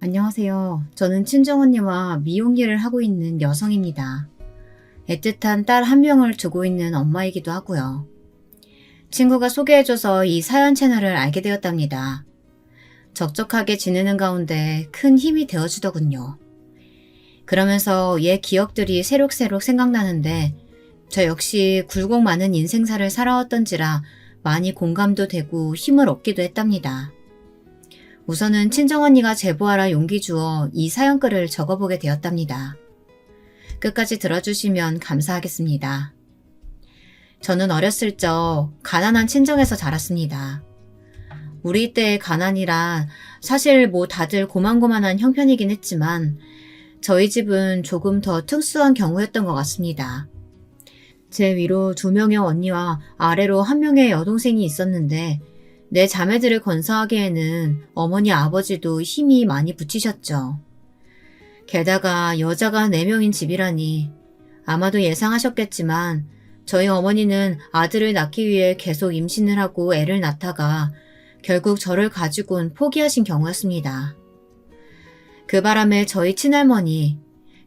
안녕하세요. 저는 친정언니와 미용 일을 하고 있는 여성입니다. 애틋한 딸 한 명을 두고 있는 엄마이기도 하고요. 친구가 소개해줘서 이 사연 채널을 알게 되었답니다. 적적하게 지내는 가운데 큰 힘이 되어주더군요. 그러면서 옛 기억들이 새록새록 생각나는데 저 역시 굴곡 많은 인생사를 살아왔던지라 많이 공감도 되고 힘을 얻기도 했답니다. 우선은 친정언니가 제보하라 용기 주어 이 사연글을 적어보게 되었답니다. 끝까지 들어주시면 감사하겠습니다. 저는 어렸을 적 가난한 친정에서 자랐습니다. 우리 때의 가난이란 사실 다들 고만고만한 형편이긴 했지만 저희 집은 조금 더 특수한 경우였던 것 같습니다. 제 위로 2명의 언니와 아래로 1명의 여동생이 있었는데 내 자매들을 건사하기에는 어머니 아버지도 힘이 많이 붙이셨죠. 게다가 여자가 4명인 집이라니 아마도 예상하셨겠지만 저희 어머니는 아들을 낳기 위해 계속 임신을 하고 애를 낳다가 결국 저를 가지고는 포기하신 경우였습니다. 그 바람에 저희 친할머니,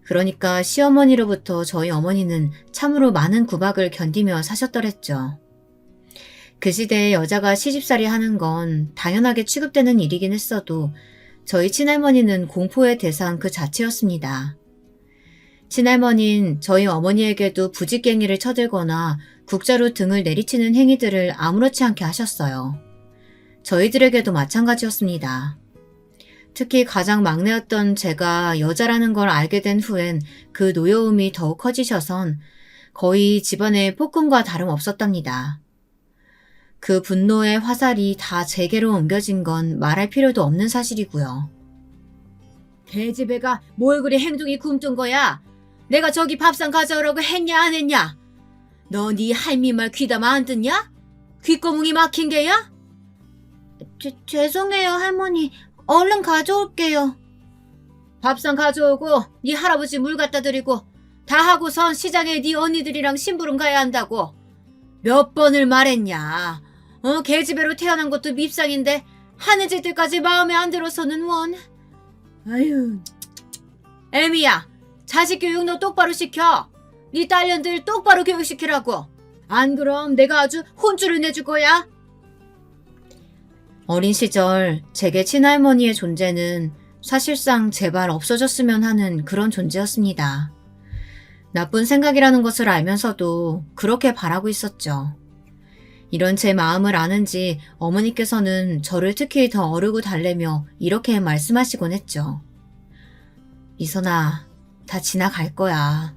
그러니까 시어머니로부터 저희 어머니는 참으로 많은 구박을 견디며 사셨더랬죠. 그 시대에 여자가 시집살이 하는 건 당연하게 취급되는 일이긴 했어도 저희 친할머니는 공포의 대상 그 자체였습니다. 친할머니는 저희 어머니에게도 부직갱이를 쳐들거나 국자로 등을 내리치는 행위들을 아무렇지 않게 하셨어요. 저희들에게도 마찬가지였습니다. 특히 가장 막내였던 제가 여자라는 걸 알게 된 후엔 그 노여움이 더욱 커지셔선 거의 집안에 폭군과 다름없었답니다. 그 분노의 화살이 다 제게로 옮겨진 건 말할 필요도 없는 사실이고요. 계집애가 뭘 그리 행동이 굼뜬 거야? 내가 저기 밥상 가져오라고 했냐 안 했냐? 너 네 할미 말 귀담아 안 듣냐? 귓구멍이 막힌 게야? 죄송해요 할머니. 얼른 가져올게요. 밥상 가져오고 네 할아버지 물 갖다 드리고 다 하고선 시장에 네 언니들이랑 심부름 가야 한다고. 몇 번을 말했냐? 계집애로 태어난 것도 밉상인데 하는 짓들까지 마음에 안 들어서는 원. 아유. 애미야, 자식 교육 너 똑바로 시켜. 네 딸년들 똑바로 교육시키라고. 안 그럼 내가 아주 혼쭐을 내줄 거야. 어린 시절 제게 친할머니의 존재는 사실상 제발 없어졌으면 하는 그런 존재였습니다. 나쁜 생각이라는 것을 알면서도 그렇게 바라고 있었죠. 이런 제 마음을 아는지 어머니께서는 저를 특히 더 어르고 달래며 이렇게 말씀하시곤 했죠. 미선아, 다 지나갈 거야.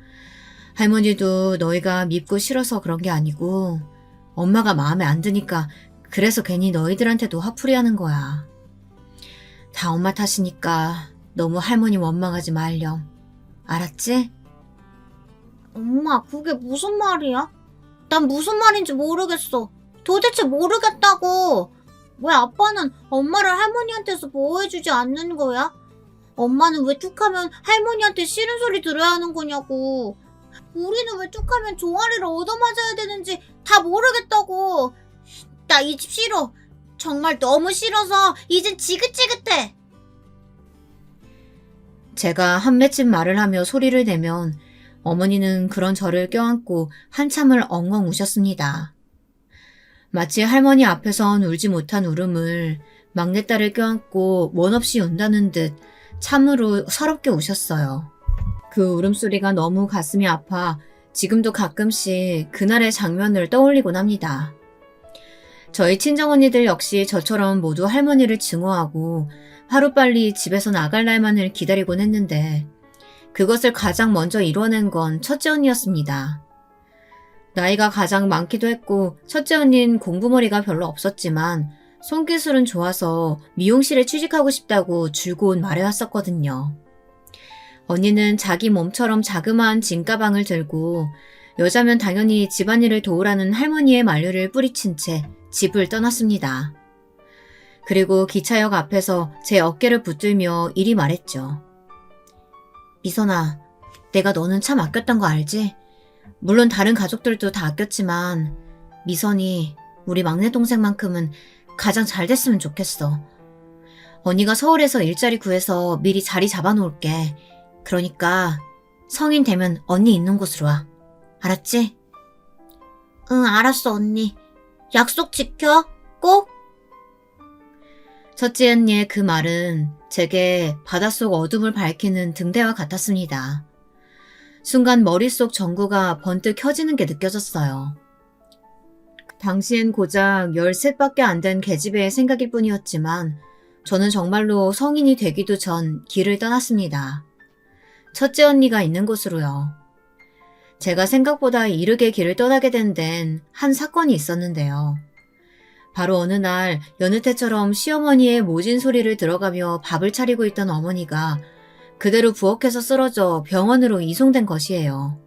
할머니도 너희가 밉고 싫어서 그런 게 아니고 엄마가 마음에 안 드니까 그래서 괜히 너희들한테도 화풀이하는 거야. 다 엄마 탓이니까 너무 할머니 원망하지 말렴. 알았지? 엄마, 그게 무슨 말이야? 난 무슨 말인지 모르겠어. 도대체 모르겠다고. 왜 아빠는 엄마를 할머니한테서 보호해주지 않는 거야? 엄마는 왜 툭하면 할머니한테 싫은 소리 들어야 하는 거냐고. 우리는 왜 툭하면 종아리를 얻어맞아야 되는지 다 모르겠다고. 나 이 집 싫어. 정말 너무 싫어서 이젠 지긋지긋해. 제가 한맺집 말을 하며 소리를 내면 어머니는 그런 저를 껴안고 한참을 엉엉 우셨습니다. 마치 할머니 앞에선 울지 못한 울음을 막내딸을 껴안고 원 없이 운다는 듯 참으로 서럽게 우셨어요. 그 울음소리가 너무 가슴이 아파 지금도 가끔씩 그날의 장면을 떠올리곤 합니다. 저희 친정언니들 역시 저처럼 모두 할머니를 증오하고 하루빨리 집에서 나갈 날만을 기다리곤 했는데 그것을 가장 먼저 이뤄낸 건 첫째 언니였습니다. 나이가 가장 많기도 했고 첫째 언니는 공부머리가 별로 없었지만 손기술은 좋아서 미용실에 취직하고 싶다고 줄곧 말해왔었거든요. 언니는 자기 몸처럼 자그마한 짐가방을 들고 여자면 당연히 집안일을 도우라는 할머니의 만류를 뿌리친 채 집을 떠났습니다. 그리고 기차역 앞에서 제 어깨를 붙들며 이리 말했죠. 미선아, 내가 너는 참 아꼈던 거 알지? 물론 다른 가족들도 다 아꼈지만 미선이 우리 막내 동생만큼은 가장 잘 됐으면 좋겠어. 언니가 서울에서 일자리 구해서 미리 자리 잡아놓을게. 그러니까 성인 되면 언니 있는 곳으로 와. 알았지? 응, 알았어, 언니. 약속 지켜. 꼭. 첫째 언니의 그 말은 제게 바닷속 어둠을 밝히는 등대와 같았습니다. 순간 머릿속 전구가 번뜩 켜지는 게 느껴졌어요. 당시엔 고작 13밖에 안 된 계집애의 생각일 뿐이었지만 저는 정말로 성인이 되기도 전 길을 떠났습니다. 첫째 언니가 있는 곳으로요. 제가 생각보다 이르게 길을 떠나게 된 데는 한 사건이 있었는데요. 바로 어느 날 여느 때처럼 시어머니의 모진 소리를 들어가며 밥을 차리고 있던 어머니가 그대로 부엌에서 쓰러져 병원으로 이송된 것이에요.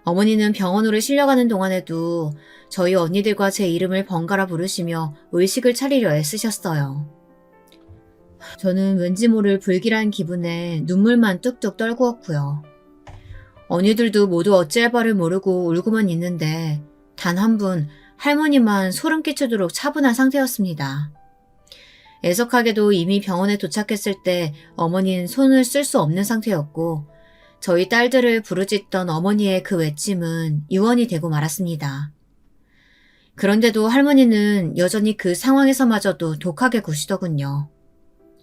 어머니는 병원으로 실려가는 동안에도 저희 언니들과 제 이름을 번갈아 부르시며 의식을 차리려 애쓰셨어요. 저는 왠지 모를 불길한 기분에 눈물만 뚝뚝 떨구었고요. 언니들도 모두 어찌할 바를 모르고 울고만 있는데 단 한 분 할머니만 소름 끼치도록 차분한 상태였습니다. 애석하게도 이미 병원에 도착했을 때 어머니는 손을 쓸 수 없는 상태였고 저희 딸들을 부르짖던 어머니의 그 외침은 유언이 되고 말았습니다. 그런데도 할머니는 여전히 그 상황에서마저도 독하게 구시더군요.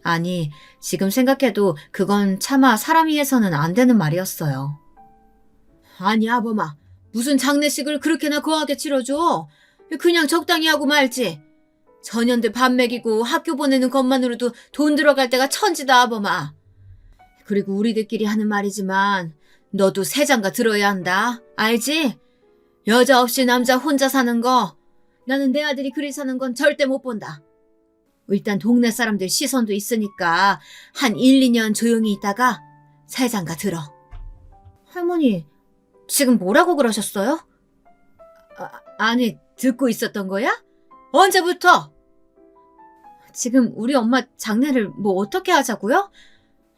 아니, 지금 생각해도 그건 차마 사람이 해서는 안 되는 말이었어요. 아니, 아범아. 무슨 장례식을 그렇게나 거하게 치러줘? 그냥 적당히 하고 말지. 전년들 밥 먹이고 학교 보내는 것만으로도 돈 들어갈 때가 천지다, 아범아. 그리고 우리들끼리 하는 말이지만 너도 새장가 들어야 한다. 알지? 여자 없이 남자 혼자 사는 거 나는 내 아들이 그리 사는 건 절대 못 본다. 일단 동네 사람들 시선도 있으니까 한 1, 2년 조용히 있다가 새장가 들어. 할머니, 지금 뭐라고 그러셨어요? 아니, 듣고 있었던 거야? 언제부터? 지금 우리 엄마 장례를 뭐 어떻게 하자고요?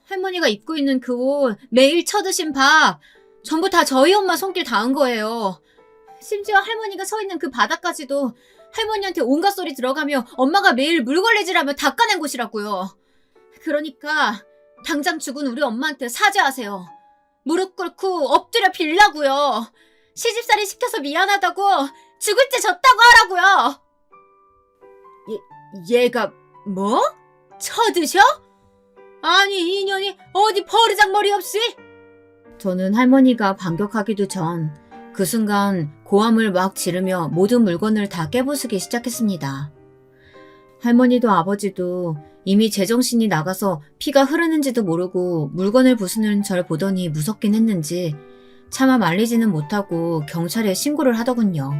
할머니가 입고 있는 그 옷, 매일 쳐드신 밥, 전부 다 저희 엄마 손길 닿은 거예요. 심지어 할머니가 서 있는 그 바닥까지도 할머니한테 온갖 소리 들어가며 엄마가 매일 물걸레질하며 닦아낸 곳이라고요. 그러니까 당장 죽은 우리 엄마한테 사죄하세요. 무릎 꿇고 엎드려 빌라고요. 시집살이 시켜서 미안하다고 죽을 때 졌다고 하라고요. 얘가 뭐? 쳐드셔? 아니 이년이 어디 버르장머리 없이? 저는 할머니가 반격하기도 전 그 순간 고함을 막 지르며 모든 물건을 다 깨부수기 시작했습니다. 할머니도 아버지도 이미 제정신이 나가서 피가 흐르는지도 모르고 물건을 부수는 절 보더니 무섭긴 했는지 차마 말리지는 못하고 경찰에 신고를 하더군요.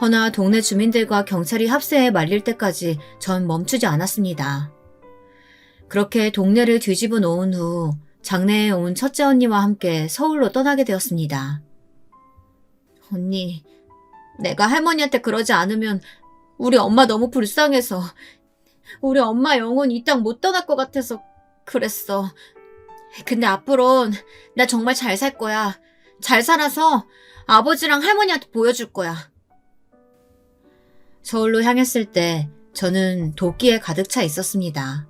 허나 동네 주민들과 경찰이 합세해 말릴 때까지 전 멈추지 않았습니다. 그렇게 동네를 뒤집어 놓은 후 장례에 온 첫째 언니와 함께 서울로 떠나게 되었습니다. 언니, 내가 할머니한테 그러지 않으면 우리 엄마 너무 불쌍해서 우리 엄마 영혼 이 땅 못 떠날 것 같아서 그랬어. 근데 앞으론 나 정말 잘 살 거야. 잘 살아서 아버지랑 할머니한테 보여줄 거야. 서울로 향했을 때 저는 도끼에 가득 차 있었습니다.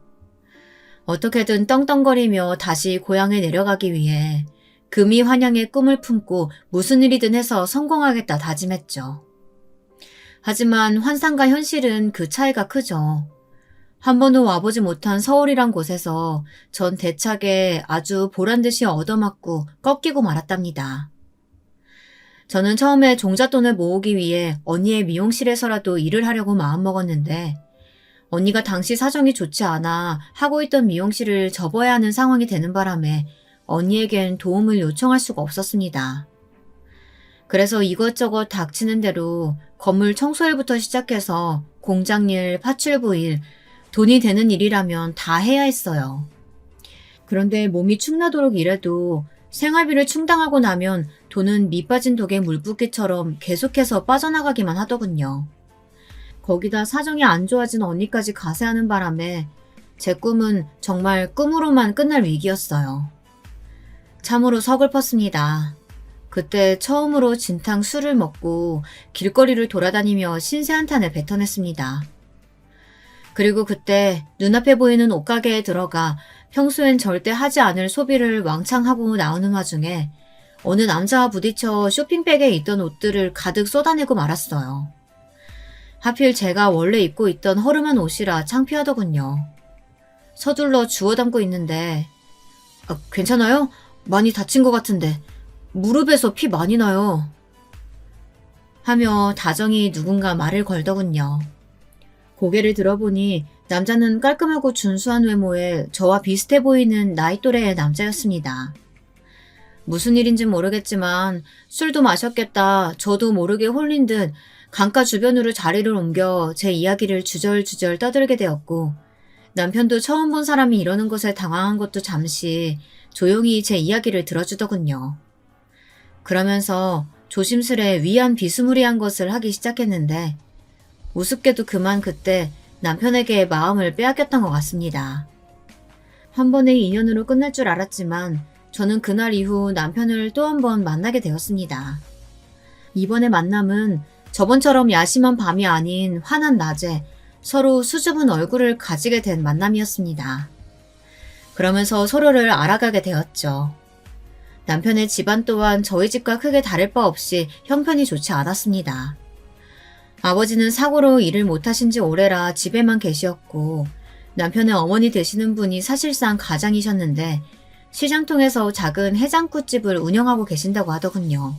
어떻게든 떵떵거리며 다시 고향에 내려가기 위해 금이 환영의 꿈을 품고 무슨 일이든 해서 성공하겠다 다짐했죠. 하지만 환상과 현실은 그 차이가 크죠. 한 번도 와보지 못한 서울이란 곳에서 전 대차게 아주 보란듯이 얻어맞고 꺾이고 말았답니다. 저는 처음에 종잣돈을 모으기 위해 언니의 미용실에서라도 일을 하려고 마음먹었는데 언니가 당시 사정이 좋지 않아 하고 있던 미용실을 접어야 하는 상황이 되는 바람에 언니에겐 도움을 요청할 수가 없었습니다. 그래서 이것저것 닥치는 대로 건물 청소일부터 시작해서 공장일, 파출부일, 돈이 되는 일이라면 다 해야 했어요. 그런데 몸이 축나도록 일해도 생활비를 충당하고 나면 돈은 밑빠진 독에 물붓기처럼 계속해서 빠져나가기만 하더군요. 거기다 사정이 안 좋아진 언니까지 가세하는 바람에 제 꿈은 정말 꿈으로만 끝날 위기였어요. 참으로 서글펐습니다. 그때 처음으로 진탕 술을 먹고 길거리를 돌아다니며 신세 한탄을 뱉어냈습니다. 그리고 그때 눈앞에 보이는 옷가게에 들어가 평소엔 절대 하지 않을 소비를 왕창 하고 나오는 와중에 어느 남자와 부딪혀 쇼핑백에 있던 옷들을 가득 쏟아내고 말았어요. 하필 제가 원래 입고 있던 허름한 옷이라 창피하더군요. 서둘러 주워 담고 있는데 괜찮아요? 많이 다친 것 같은데 무릎에서 피 많이 나요. 하며 다정히 누군가 말을 걸더군요. 고개를 들어보니 남자는 깔끔하고 준수한 외모에 저와 비슷해 보이는 나이 또래의 남자였습니다. 무슨 일인지 모르겠지만 술도 마셨겠다 저도 모르게 홀린 듯 강가 주변으로 자리를 옮겨 제 이야기를 주절주절 떠들게 되었고 남편도 처음 본 사람이 이러는 것에 당황한 것도 잠시 조용히 제 이야기를 들어주더군요. 그러면서 조심스레 위안 비스무리한 것을 하기 시작했는데 우습게도 그만 그때 남편에게 마음을 빼앗겼던 것 같습니다. 한 번의 인연으로 끝날 줄 알았지만 저는 그날 이후 남편을 또 한 번 만나게 되었습니다. 이번의 만남은 저번처럼 야심한 밤이 아닌 환한 낮에 서로 수줍은 얼굴을 가지게 된 만남이었습니다. 그러면서 서로를 알아가게 되었죠. 남편의 집안 또한 저희 집과 크게 다를 바 없이 형편이 좋지 않았습니다. 아버지는 사고로 일을 못하신 지 오래라 집에만 계셨고 남편의 어머니 되시는 분이 사실상 가장이셨는데 시장통에서 작은 해장국집을 운영하고 계신다고 하더군요.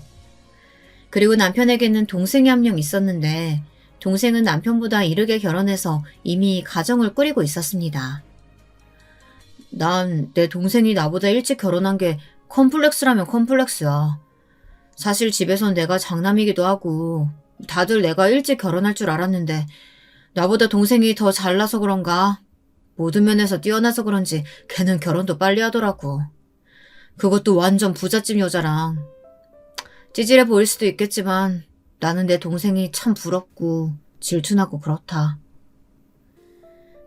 그리고 남편에게는 동생이 한 명 있었는데 동생은 남편보다 이르게 결혼해서 이미 가정을 꾸리고 있었습니다. 난 내 동생이 나보다 일찍 결혼한 게 컴플렉스라면 컴플렉스야. 사실 집에선 내가 장남이기도 하고 다들 내가 일찍 결혼할 줄 알았는데 나보다 동생이 더 잘나서 그런가? 모든 면에서 뛰어나서 그런지 걔는 결혼도 빨리 하더라고. 그것도 완전 부잣집 여자랑. 찌질해 보일 수도 있겠지만 나는 내 동생이 참 부럽고 질투나고 그렇다.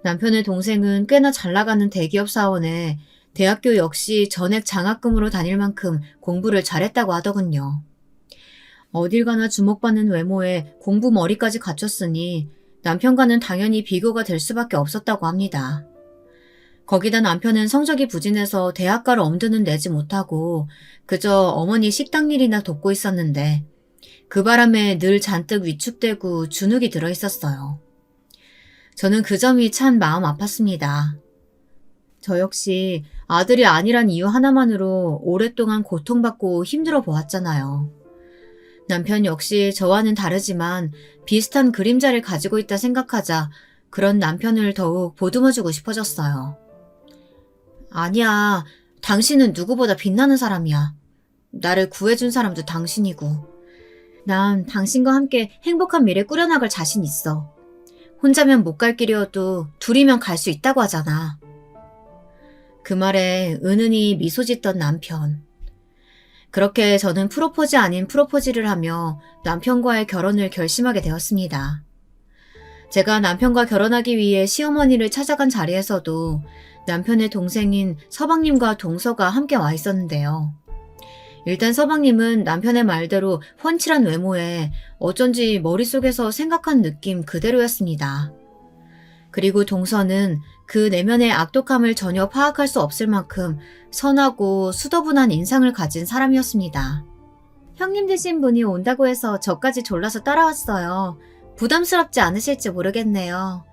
남편의 동생은 꽤나 잘나가는 대기업 사원에 대학교 역시 전액 장학금으로 다닐 만큼 공부를 잘했다고 하더군요. 어딜 가나 주목받는 외모에 공부 머리까지 갖췄으니 남편과는 당연히 비교가 될 수밖에 없었다고 합니다. 거기다 남편은 성적이 부진해서 대학가를 엄두는 내지 못하고 그저 어머니 식당 일이나 돕고 있었는데 그 바람에 늘 잔뜩 위축되고 주눅이 들어 있었어요. 저는 그 점이 참 마음 아팠습니다. 저 역시 아들이 아니란 이유 하나만으로 오랫동안 고통받고 힘들어 보았잖아요. 남편 역시 저와는 다르지만 비슷한 그림자를 가지고 있다 생각하자 그런 남편을 더욱 보듬어주고 싶어졌어요. 아니야, 당신은 누구보다 빛나는 사람이야. 나를 구해준 사람도 당신이고. 난 당신과 함께 행복한 미래 꾸려나갈 자신 있어. 혼자면 못 갈 길이어도 둘이면 갈 수 있다고 하잖아. 그 말에 은은히 미소 짓던 남편. 그렇게 저는 프로포즈 아닌 프로포즈를 하며 남편과의 결혼을 결심하게 되었습니다. 제가 남편과 결혼하기 위해 시어머니를 찾아간 자리에서도 남편의 동생인 서방님과 동서가 함께 와 있었는데요. 일단 서방님은 남편의 말대로 훤칠한 외모에 어쩐지 머릿속에서 생각한 느낌 그대로였습니다. 그리고 동서는 그 내면의 악독함을 전혀 파악할 수 없을 만큼 선하고 수더분한 인상을 가진 사람이었습니다. 형님 되신 분이 온다고 해서 저까지 졸라서 따라왔어요. 부담스럽지 않으실지 모르겠네요.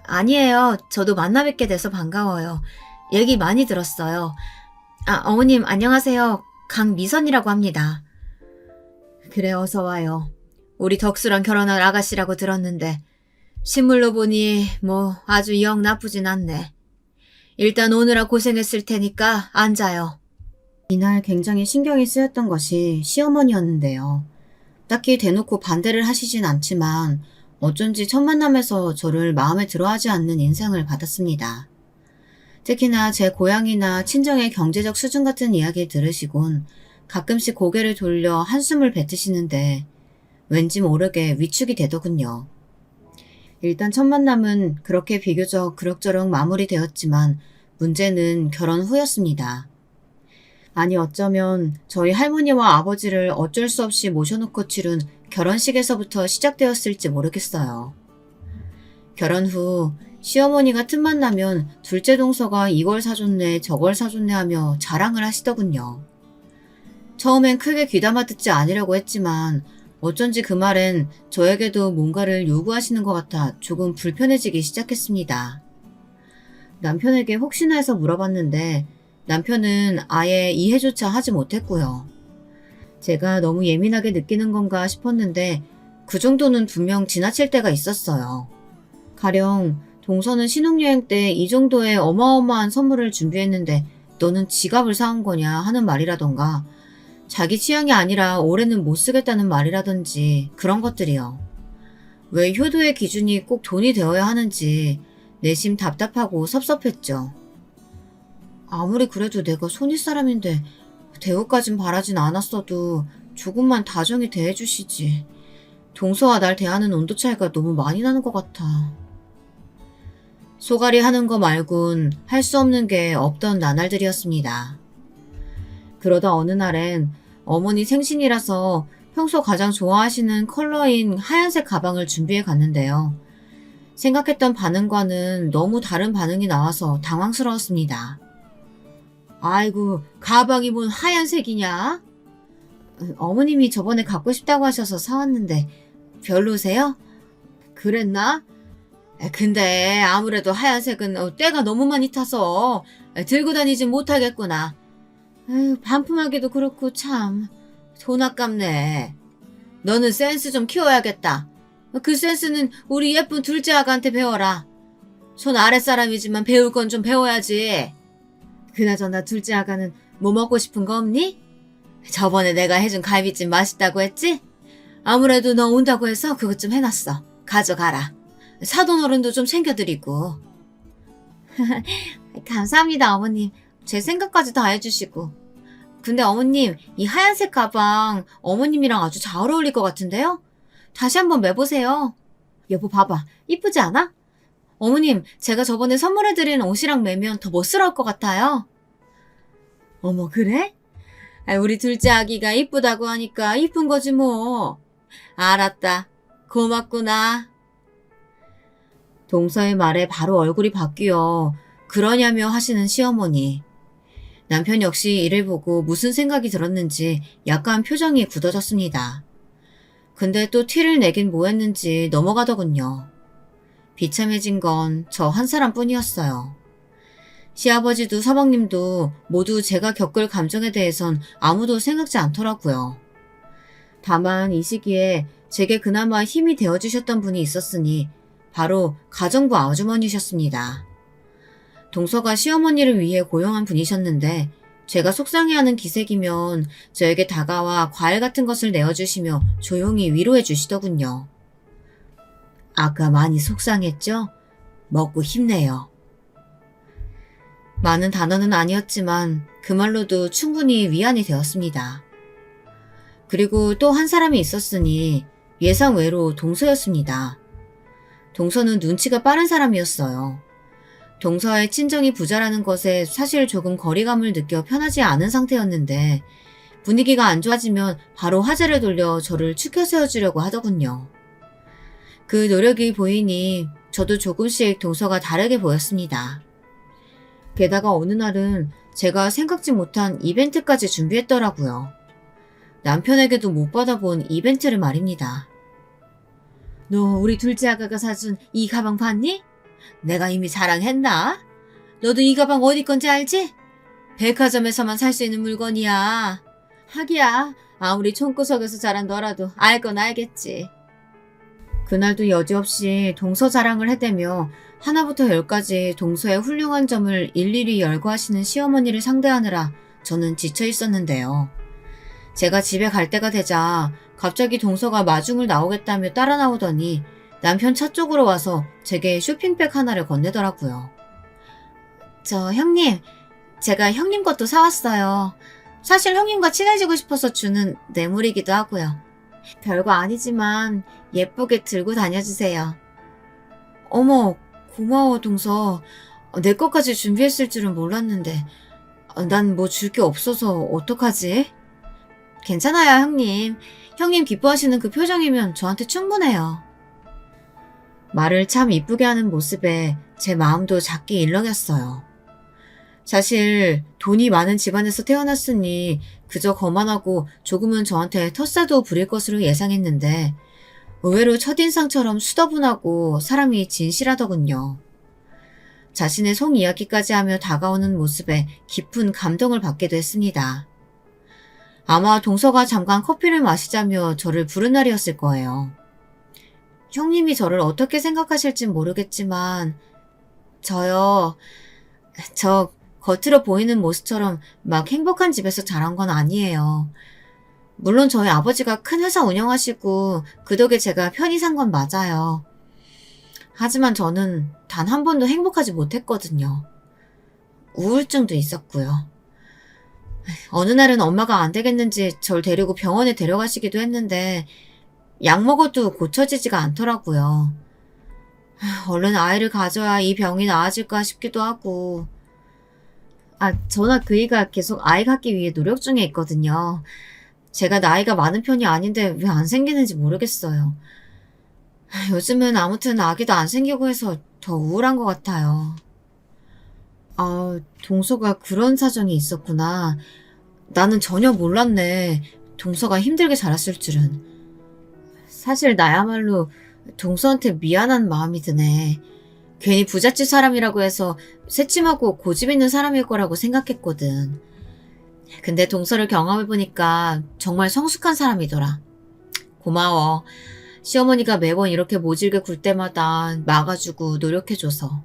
아니에요. 저도 만나 뵙게 돼서 반가워요. 얘기 많이 들었어요. 어머님 안녕하세요. 강미선이라고 합니다. 그래 어서 와요. 우리 덕수랑 결혼할 아가씨라고 들었는데 실물로 보니 뭐 아주 영 나쁘진 않네. 일단 오느라 고생했을 테니까 앉아요. 이날 굉장히 신경이 쓰였던 것이 시어머니였는데요. 딱히 대놓고 반대를 하시진 않지만 어쩐지 첫 만남에서 저를 마음에 들어하지 않는 인상을 받았습니다. 특히나 제 고향이나 친정의 경제적 수준 같은 이야기 들으시곤 가끔씩 고개를 돌려 한숨을 뱉으시는데 왠지 모르게 위축이 되더군요. 일단 첫 만남은 그렇게 비교적 그럭저럭 마무리되었지만 문제는 결혼 후였습니다. 아니 어쩌면 저희 할머니와 아버지를 어쩔 수 없이 모셔놓고 치룬 결혼식에서부터 시작되었을지 모르겠어요. 결혼 후 시어머니가 틈만 나면 둘째 동서가 이걸 사줬네 저걸 사줬네 하며 자랑을 하시더군요. 처음엔 크게 귀담아 듣지 않으려고 했지만 어쩐지 그 말엔 저에게도 뭔가를 요구하시는 것 같아 조금 불편해지기 시작했습니다. 남편에게 혹시나 해서 물어봤는데 남편은 아예 이해조차 하지 못했고요. 제가 너무 예민하게 느끼는 건가 싶었는데 그 정도는 분명 지나칠 때가 있었어요. 가령 동서는 신혼여행 때 이 정도의 어마어마한 선물을 준비했는데 너는 지갑을 사온 거냐 하는 말이라던가 자기 취향이 아니라 올해는 못 쓰겠다는 말이라든지 그런 것들이요. 왜 효도의 기준이 꼭 돈이 되어야 하는지 내심 답답하고 섭섭했죠. 아무리 그래도 내가 손윗 사람인데 대우까진 바라진 않았어도 조금만 다정히 대해주시지. 동서와 날 대하는 온도 차이가 너무 많이 나는 것 같아. 소갈이 하는 거 말곤 할 수 없는 게 없던 나날들이었습니다. 그러다 어느 날엔 어머니 생신이라서 평소 가장 좋아하시는 컬러인 하얀색 가방을 준비해 갔는데요. 생각했던 반응과는 너무 다른 반응이 나와서 당황스러웠습니다. 아이고, 가방이 뭔 하얀색이냐? 어머님이 저번에 갖고 싶다고 하셔서 사왔는데 별로세요? 그랬나? 근데 아무래도 하얀색은 때가 너무 많이 타서 들고 다니진 못하겠구나. 반품하기도 그렇고 참 돈 아깝네. 너는 센스 좀 키워야겠다. 그 센스는 우리 예쁜 둘째 아가한테 배워라. 손 아랫사람이지만 배울 건 좀 배워야지. 그나저나 둘째 아가는 뭐 먹고 싶은 거 없니? 저번에 내가 해준 갈비찜 맛있다고 했지? 아무래도 너 온다고 해서 그것 좀 해놨어. 가져가라. 사돈 어른도 좀 챙겨드리고. 감사합니다, 어머님. 제 생각까지 다 해주시고. 근데 어머님, 이 하얀색 가방 어머님이랑 아주 잘 어울릴 것 같은데요? 다시 한번 매보세요. 여보 봐봐. 이쁘지 않아? 어머님, 제가 저번에 선물해드린 옷이랑 매면 더 멋스러울 것 같아요. 어머, 그래? 우리 둘째 아기가 이쁘다고 하니까 이쁜 거지 뭐. 알았다. 고맙구나. 동서의 말에 바로 얼굴이 바뀌어 그러냐며 하시는 시어머니. 남편 역시 이를 보고 무슨 생각이 들었는지 약간 표정이 굳어졌습니다. 근데 또 티를 내긴 뭐했는지 넘어가더군요. 비참해진 건 저 한 사람뿐이었어요. 시아버지도 서방님도 모두 제가 겪을 감정에 대해선 아무도 생각지 않더라고요. 다만 이 시기에 제게 그나마 힘이 되어주셨던 분이 있었으니 바로 가정부 아주머니셨습니다. 동서가 시어머니를 위해 고용한 분이셨는데 제가 속상해하는 기색이면 저에게 다가와 과일 같은 것을 내어주시며 조용히 위로해 주시더군요. 아까 많이 속상했죠? 먹고 힘내요. 많은 단어는 아니었지만 그 말로도 충분히 위안이 되었습니다. 그리고 또 한 사람이 있었으니 예상외로 동서였습니다. 동서는 눈치가 빠른 사람이었어요. 동서의 친정이 부자라는 것에 사실 조금 거리감을 느껴 편하지 않은 상태였는데 분위기가 안 좋아지면 바로 화제를 돌려 저를 추켜 세워주려고 하더군요. 그 노력이 보이니 저도 조금씩 동서가 다르게 보였습니다. 게다가 어느 날은 제가 생각지 못한 이벤트까지 준비했더라고요. 남편에게도 못 받아본 이벤트를 말입니다. 너 우리 둘째 아가가 사준 이 가방 봤니? 내가 이미 자랑했나? 너도 이 가방 어디 건지 알지? 백화점에서만 살 수 있는 물건이야. 하기야 아무리 총구석에서 자란 너라도 알 건 알겠지. 그날도 여지없이 동서 자랑을 해대며 하나부터 열까지 동서의 훌륭한 점을 일일이 열거하시는 시어머니를 상대하느라 저는 지쳐 있었는데요. 제가 집에 갈 때가 되자 갑자기 동서가 마중을 나오겠다며 따라 나오더니 남편 차 쪽으로 와서 제게 쇼핑백 하나를 건네더라고요. 저 형님, 제가 형님 것도 사왔어요. 사실 형님과 친해지고 싶어서 주는 뇌물이기도 하고요. 별거 아니지만 예쁘게 들고 다녀주세요. 어머, 고마워 동서. 내 것까지 준비했을 줄은 몰랐는데 난 뭐 줄 게 없어서 어떡하지? 괜찮아요 형님. 형님 기뻐하시는 그 표정이면 저한테 충분해요. 말을 참 이쁘게 하는 모습에 제 마음도 작게 일렁였어요. 사실 돈이 많은 집안에서 태어났으니 그저 거만하고 조금은 저한테 텃세도 부릴 것으로 예상했는데 의외로 첫인상처럼 수더분하고 사람이 진실하더군요. 자신의 속 이야기까지 하며 다가오는 모습에 깊은 감동을 받기도 했습니다. 아마 동서가 잠깐 커피를 마시자며 저를 부른 날이었을 거예요. 형님이 저를 어떻게 생각하실진 모르겠지만 저 겉으로 보이는 모습처럼 막 행복한 집에서 자란 건 아니에요. 물론 저희 아버지가 큰 회사 운영하시고 그 덕에 제가 편히 산 건 맞아요. 하지만 저는 단 한 번도 행복하지 못했거든요. 우울증도 있었고요. 어느 날은 엄마가 안 되겠는지 절 데리고 병원에 데려가시기도 했는데 약 먹어도 고쳐지지가 않더라고요. 얼른 아이를 가져야 이 병이 나아질까 싶기도 하고. 저나 그이가 계속 아이 갖기 위해 노력 중에 있거든요. 제가 나이가 많은 편이 아닌데 왜 안 생기는지 모르겠어요. 요즘은 아무튼 아기도 안 생기고 해서 더 우울한 것 같아요. 동서가 그런 사정이 있었구나. 나는 전혀 몰랐네. 동서가 힘들게 자랐을 줄은. 사실 나야말로 동서한테 미안한 마음이 드네. 괜히 부잣집 사람이라고 해서 새침하고 고집 있는 사람일 거라고 생각했거든. 근데 동서를 경험해보니까 정말 성숙한 사람이더라. 고마워. 시어머니가 매번 이렇게 모질게 굴 때마다 막아주고 노력해줘서.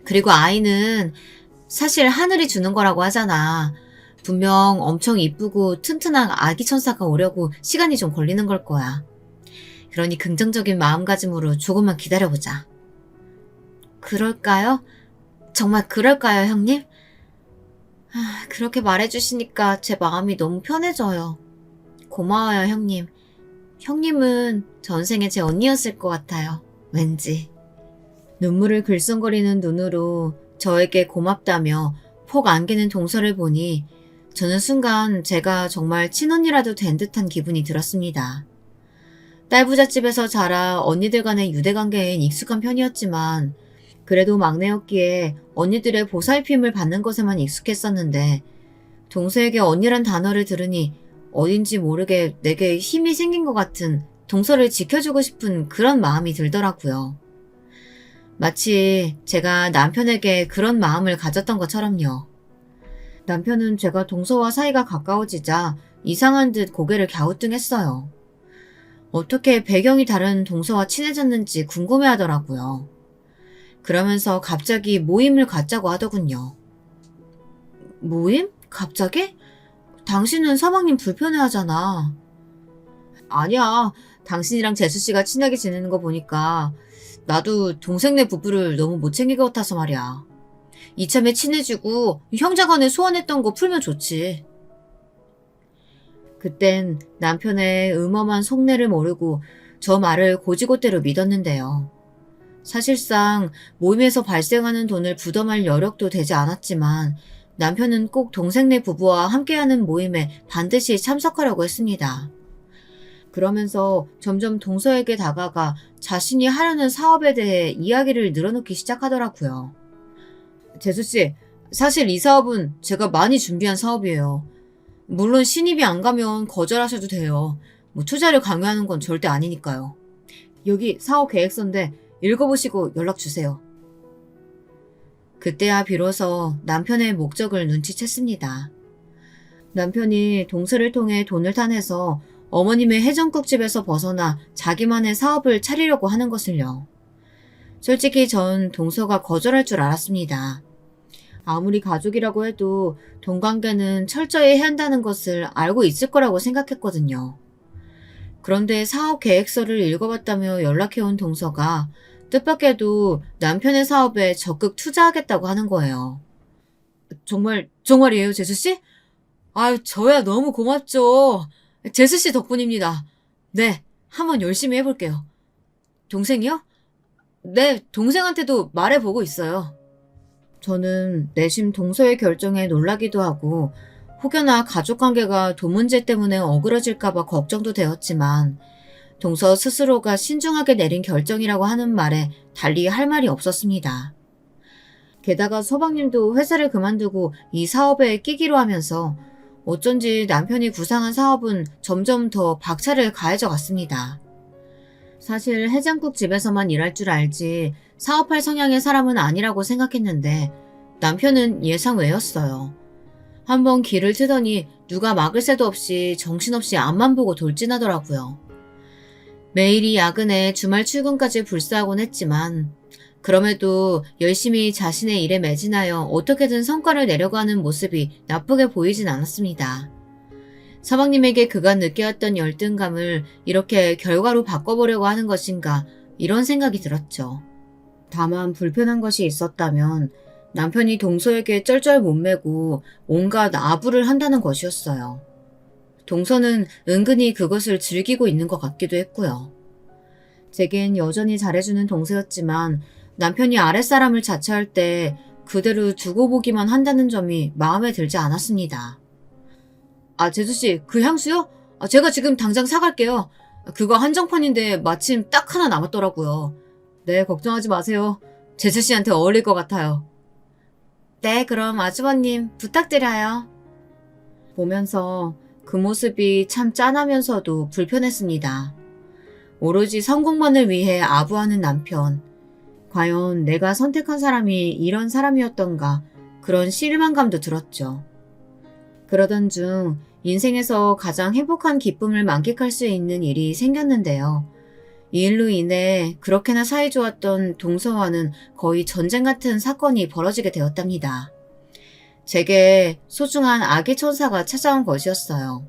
그리고 아이는 사실 하늘이 주는 거라고 하잖아. 분명 엄청 이쁘고 튼튼한 아기 천사가 오려고 시간이 좀 걸리는 걸 거야. 그러니 긍정적인 마음가짐으로 조금만 기다려보자. 그럴까요? 정말 그럴까요, 형님? 그렇게 말해주시니까 제 마음이 너무 편해져요. 고마워요, 형님. 형님은 전생에 제 언니였을 것 같아요. 왠지. 눈물을 글썽거리는 눈으로 저에게 고맙다며 폭 안기는 동서를 보니 저는 순간 제가 정말 친언니라도 된 듯한 기분이 들었습니다. 딸부잣집에서 자라 언니들 간의 유대관계엔 익숙한 편이었지만 그래도 막내였기에 언니들의 보살핌을 받는 것에만 익숙했었는데 동서에게 언니란 단어를 들으니 어딘지 모르게 내게 힘이 생긴 것 같은 동서를 지켜주고 싶은 그런 마음이 들더라고요. 마치 제가 남편에게 그런 마음을 가졌던 것처럼요. 남편은 제가 동서와 사이가 가까워지자 이상한 듯 고개를 갸우뚱했어요. 어떻게 배경이 다른 동서와 친해졌는지 궁금해하더라고요. 그러면서 갑자기 모임을 갖자고 하더군요. 모임? 갑자기? 당신은 사방님 불편해하잖아. 아니야. 당신이랑 재수씨가 친하게 지내는 거 보니까 나도 동생네 부부를 너무 못 챙길 것 같아서 말이야. 이참에 친해지고 형제간에 소원했던 거 풀면 좋지. 그땐 남편의 음험한 속내를 모르고 저 말을 고지고대로 믿었는데요. 사실상 모임에서 발생하는 돈을 부담할 여력도 되지 않았지만 남편은 꼭 동생네 부부와 함께하는 모임에 반드시 참석하려고 했습니다. 그러면서 점점 동서에게 다가가 자신이 하려는 사업에 대해 이야기를 늘어놓기 시작하더라고요. 재수씨, 사실 이 사업은 제가 많이 준비한 사업이에요. 물론 신입이 안 가면 거절하셔도 돼요. 투자를 강요하는 건 절대 아니니까요. 여기 사업 계획서인데 읽어보시고 연락주세요. 그때야 비로소 남편의 목적을 눈치챘습니다. 남편이 동서를 통해 돈을 타내서 어머님의 해장국집에서 벗어나 자기만의 사업을 차리려고 하는 것을요. 솔직히 전 동서가 거절할 줄 알았습니다. 아무리 가족이라고 해도 돈 관계는 철저히 해야 한다는 것을 알고 있을 거라고 생각했거든요. 그런데 사업 계획서를 읽어봤다며 연락해온 동서가 뜻밖에도 남편의 사업에 적극 투자하겠다고 하는 거예요. 정말이에요, 재수씨? 저야 너무 고맙죠. 재수씨 덕분입니다. 네, 한번 열심히 해볼게요. 동생이요? 네, 동생한테도 말해보고 있어요. 저는 내심 동서의 결정에 놀라기도 하고 혹여나 가족관계가 돈 문제 때문에 어그러질까봐 걱정도 되었지만 동서 스스로가 신중하게 내린 결정이라고 하는 말에 달리 할 말이 없었습니다. 게다가 서방님도 회사를 그만두고 이 사업에 끼기로 하면서 어쩐지 남편이 구상한 사업은 점점 더 박차를 가해져 갔습니다. 사실 해장국 집에서만 일할 줄 알지 사업할 성향의 사람은 아니라고 생각했는데 남편은 예상 외였어요. 한번 길을 트더니 누가 막을 새도 없이 정신없이 앞만 보고 돌진하더라고요. 매일이 야근에 주말 출근까지 불사하곤 했지만 그럼에도 열심히 자신의 일에 매진하여 어떻게든 성과를 내려고 하는 모습이 나쁘게 보이진 않았습니다. 서방님에게 그간 느껴왔던 열등감을 이렇게 결과로 바꿔보려고 하는 것인가 이런 생각이 들었죠. 다만 불편한 것이 있었다면 남편이 동서에게 쩔쩔 못매고 온갖 아부를 한다는 것이었어요. 동서는 은근히 그것을 즐기고 있는 것 같기도 했고요. 제겐 여전히 잘해주는 동서였지만 남편이 아랫사람을 자처할 때 그대로 두고 보기만 한다는 점이 마음에 들지 않았습니다. 아, 재수씨, 그 향수요? 제가 지금 당장 사갈게요. 그거 한정판인데 마침 딱 하나 남았더라고요. 네, 걱정하지 마세요. 재수씨한테 어울릴 것 같아요. 네, 그럼 아주버님 부탁드려요. 보면서 그 모습이 참 짠하면서도 불편했습니다. 오로지 성공만을 위해 아부하는 남편. 과연 내가 선택한 사람이 이런 사람이었던가 그런 실망감도 들었죠. 그러던 중 인생에서 가장 행복한 기쁨을 만끽할 수 있는 일이 생겼는데요. 이 일로 인해 그렇게나 사이 좋았던 동서와는 거의 전쟁 같은 사건이 벌어지게 되었답니다. 제게 소중한 아기 천사가 찾아온 것이었어요.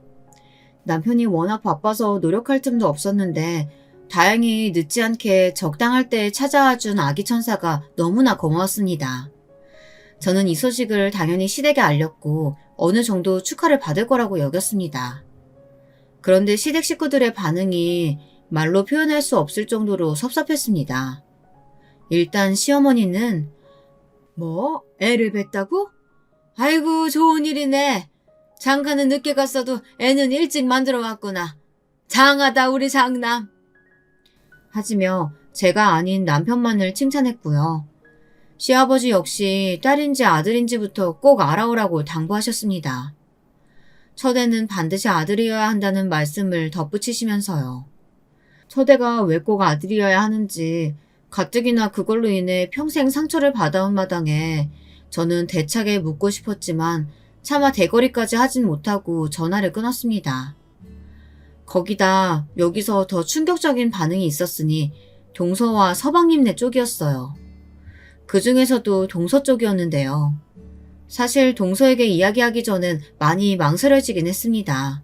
남편이 워낙 바빠서 노력할 틈도 없었는데 다행히 늦지 않게 적당할 때 찾아와준 아기 천사가 너무나 고마웠습니다. 저는 이 소식을 당연히 시댁에 알렸고 어느 정도 축하를 받을 거라고 여겼습니다. 그런데 시댁 식구들의 반응이 말로 표현할 수 없을 정도로 섭섭했습니다. 일단 시어머니는 뭐? 애를 뱄다고? 아이고 좋은 일이네. 장가는 늦게 갔어도 애는 일찍 만들어 왔구나. 장하다 우리 장남. 하지며 제가 아닌 남편만을 칭찬했고요. 시아버지 역시 딸인지 아들인지부터 꼭 알아오라고 당부하셨습니다. 첫애는 반드시 아들이어야 한다는 말씀을 덧붙이시면서요. 첫애가 왜 꼭 아들이어야 하는지 가뜩이나 그걸로 인해 평생 상처를 받아온 마당에 저는 대차게 묻고 싶었지만 차마 대거리까지 하진 못하고 전화를 끊었습니다. 거기다 여기서 더 충격적인 반응이 있었으니 동서와 서방님네 쪽이었어요. 그 중에서도 동서 쪽이었는데요. 사실 동서에게 이야기하기 전엔 많이 망설여지긴 했습니다.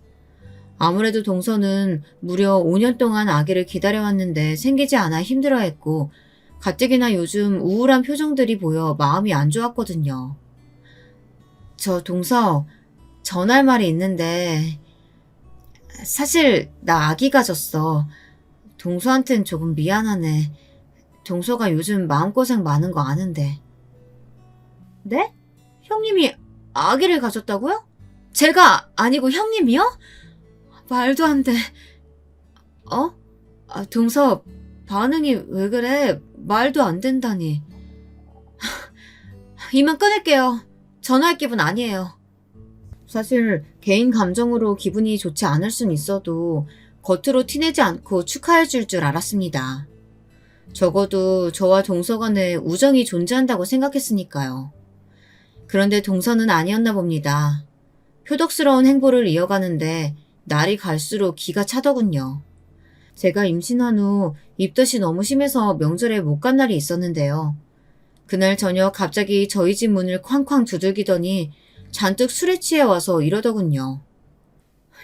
아무래도 동서는 무려 5년 동안 아기를 기다려왔는데 생기지 않아 힘들어했고 가뜩이나 요즘 우울한 표정들이 보여 마음이 안 좋았거든요. 저 동서, 전할 말이 있는데 사실 나 아기 가졌어. 동서한텐 조금 미안하네. 동서가 요즘 마음고생 많은 거 아는데. 네? 형님이 아기를 가졌다고요? 제가 아니고 형님이요? 말도 안 돼. 동서, 반응이 왜 그래? 말도 안 된다니. 이만 끊을게요. 전화할 기분 아니에요. 사실 개인 감정으로 기분이 좋지 않을 순 있어도 겉으로 티내지 않고 축하해 줄 줄 알았습니다. 적어도 저와 동서 간에 우정이 존재한다고 생각했으니까요. 그런데 동서는 아니었나 봅니다. 표독스러운 행보를 이어가는데 날이 갈수록 기가 차더군요. 제가 임신한 후 입덧이 너무 심해서 명절에 못 간 날이 있었는데요. 그날 저녁 갑자기 저희 집 문을 쾅쾅 두들기더니 잔뜩 술에 취해 와서 이러더군요.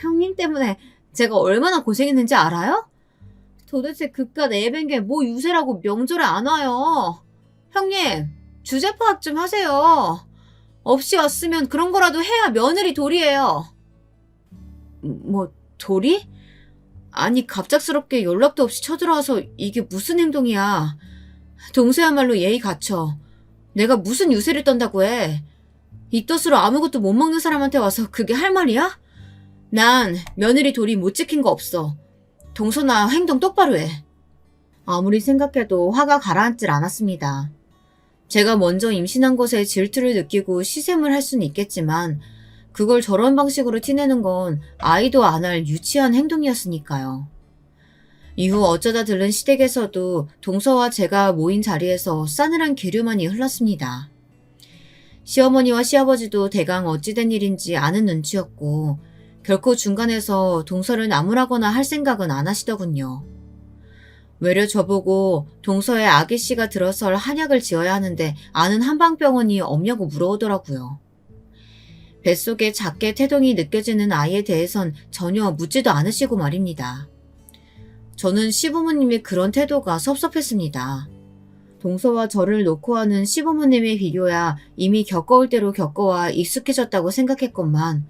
형님 때문에 제가 얼마나 고생했는지 알아요? 도대체 그깟 애밴 게 뭐 유세라고 명절에 안 와요. 형님, 주제 파악 좀 하세요. 없이 왔으면 그런 거라도 해야 며느리 도리예요. 뭐 도리? 아니 갑작스럽게 연락도 없이 쳐들어와서 이게 무슨 행동이야. 동서야말로 예의 갖춰. 내가 무슨 유세를 떤다고 해. 입덧으로 아무것도 못 먹는 사람한테 와서 그게 할 말이야? 난 며느리 도리 못 지킨 거 없어. 동서나 행동 똑바로 해. 아무리 생각해도 화가 가라앉질 않았습니다. 제가 먼저 임신한 것에 질투를 느끼고 시샘을 할 수는 있겠지만 그걸 저런 방식으로 티내는 건 아이도 안 할 유치한 행동이었으니까요. 이후 어쩌다 들른 시댁에서도 동서와 제가 모인 자리에서 싸늘한 기류만이 흘렀습니다. 시어머니와 시아버지도 대강 어찌된 일인지 아는 눈치였고 결코 중간에서 동서를 나무라거나 할 생각은 안 하시더군요. 외려 저보고 동서의 아기씨가 들어설 한약을 지어야 하는데 아는 한방병원이 없냐고 물어오더라고요. 뱃속에 작게 태동이 느껴지는 아이에 대해선 전혀 묻지도 않으시고 말입니다. 저는 시부모님의 그런 태도가 섭섭했습니다. 동서와 저를 놓고 하는 시부모님의 비교야 이미 겪어올 대로 겪어와 익숙해졌다고 생각했건만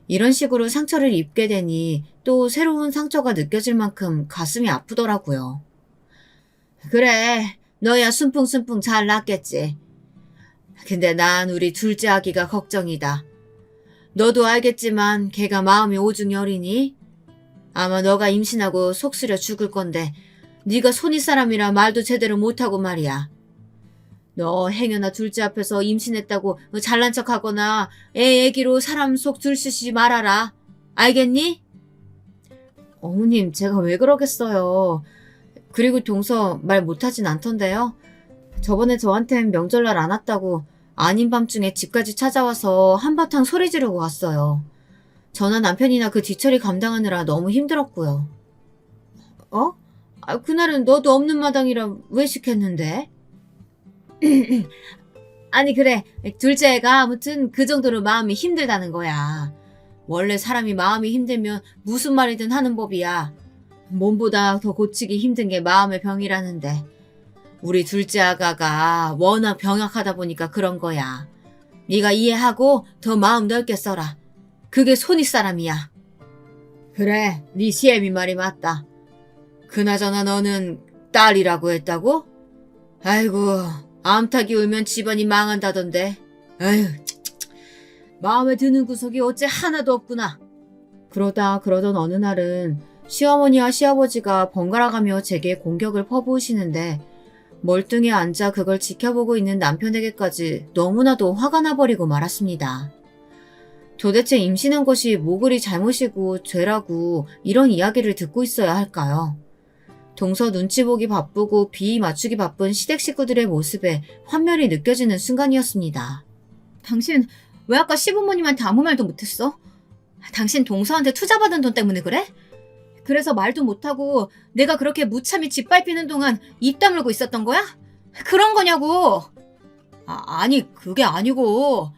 이런 식으로 상처를 입게 되니 또 새로운 상처가 느껴질 만큼 가슴이 아프더라고요. 그래, 너야 순풍순풍 잘 낳겠지. 근데 난 우리 둘째 아기가 걱정이다. 너도 알겠지만 걔가 마음이 오중이 어리니? 아마 너가 임신하고 속 쓰려 죽을 건데 네가 손윗사람이라 말도 제대로 못하고 말이야. 너 행여나 둘째 앞에서 임신했다고 잘난 척하거나 애기로 사람 속 들쑤시지 말아라. 알겠니? 어머님, 제가 왜 그러겠어요. 그리고 동서 말 못하진 않던데요. 저번에 저한텐 명절날 안 왔다고 아닌 밤중에 집까지 찾아와서 한바탕 소리 지르고 갔어요. 저나 남편이나 그 뒤처리 감당하느라 너무 힘들었고요. 어? 그날은 너도 없는 마당이라 왜 시켰는데? 아니 그래, 둘째 애가 아무튼 그 정도로 마음이 힘들다는 거야. 원래 사람이 마음이 힘들면 무슨 말이든 하는 법이야. 몸보다 더 고치기 힘든 게 마음의 병이라는데 우리 둘째 아가가 워낙 병약하다 보니까 그런 거야. 네가 이해하고 더 마음 넓게 써라. 그게 손윗사람이야. 그래, 네 시애미 말이 맞다. 그나저나 너는 딸이라고 했다고? 아이고, 암탉이 울면 집안이 망한다던데. 아휴, 마음에 드는 구석이 어째 하나도 없구나. 그러던 어느 날은 시어머니와 시아버지가 번갈아가며 제게 공격을 퍼부으시는데 멀뚱히 앉아 그걸 지켜보고 있는 남편에게까지 너무나도 화가 나버리고 말았습니다. 도대체 임신한 것이 뭐 그리 잘못이고 죄라고 이런 이야기를 듣고 있어야 할까요? 동서 눈치 보기 바쁘고 비위 맞추기 바쁜 시댁 식구들의 모습에 환멸이 느껴지는 순간이었습니다. 당신 왜 아까 시부모님한테 아무 말도 못했어? 당신 동서한테 투자받은 돈 때문에 그래? 그래서 말도 못하고 내가 그렇게 무참히 짓밟히는 동안 입 다물고 있었던 거야? 그런 거냐고! 아니 그게 아니고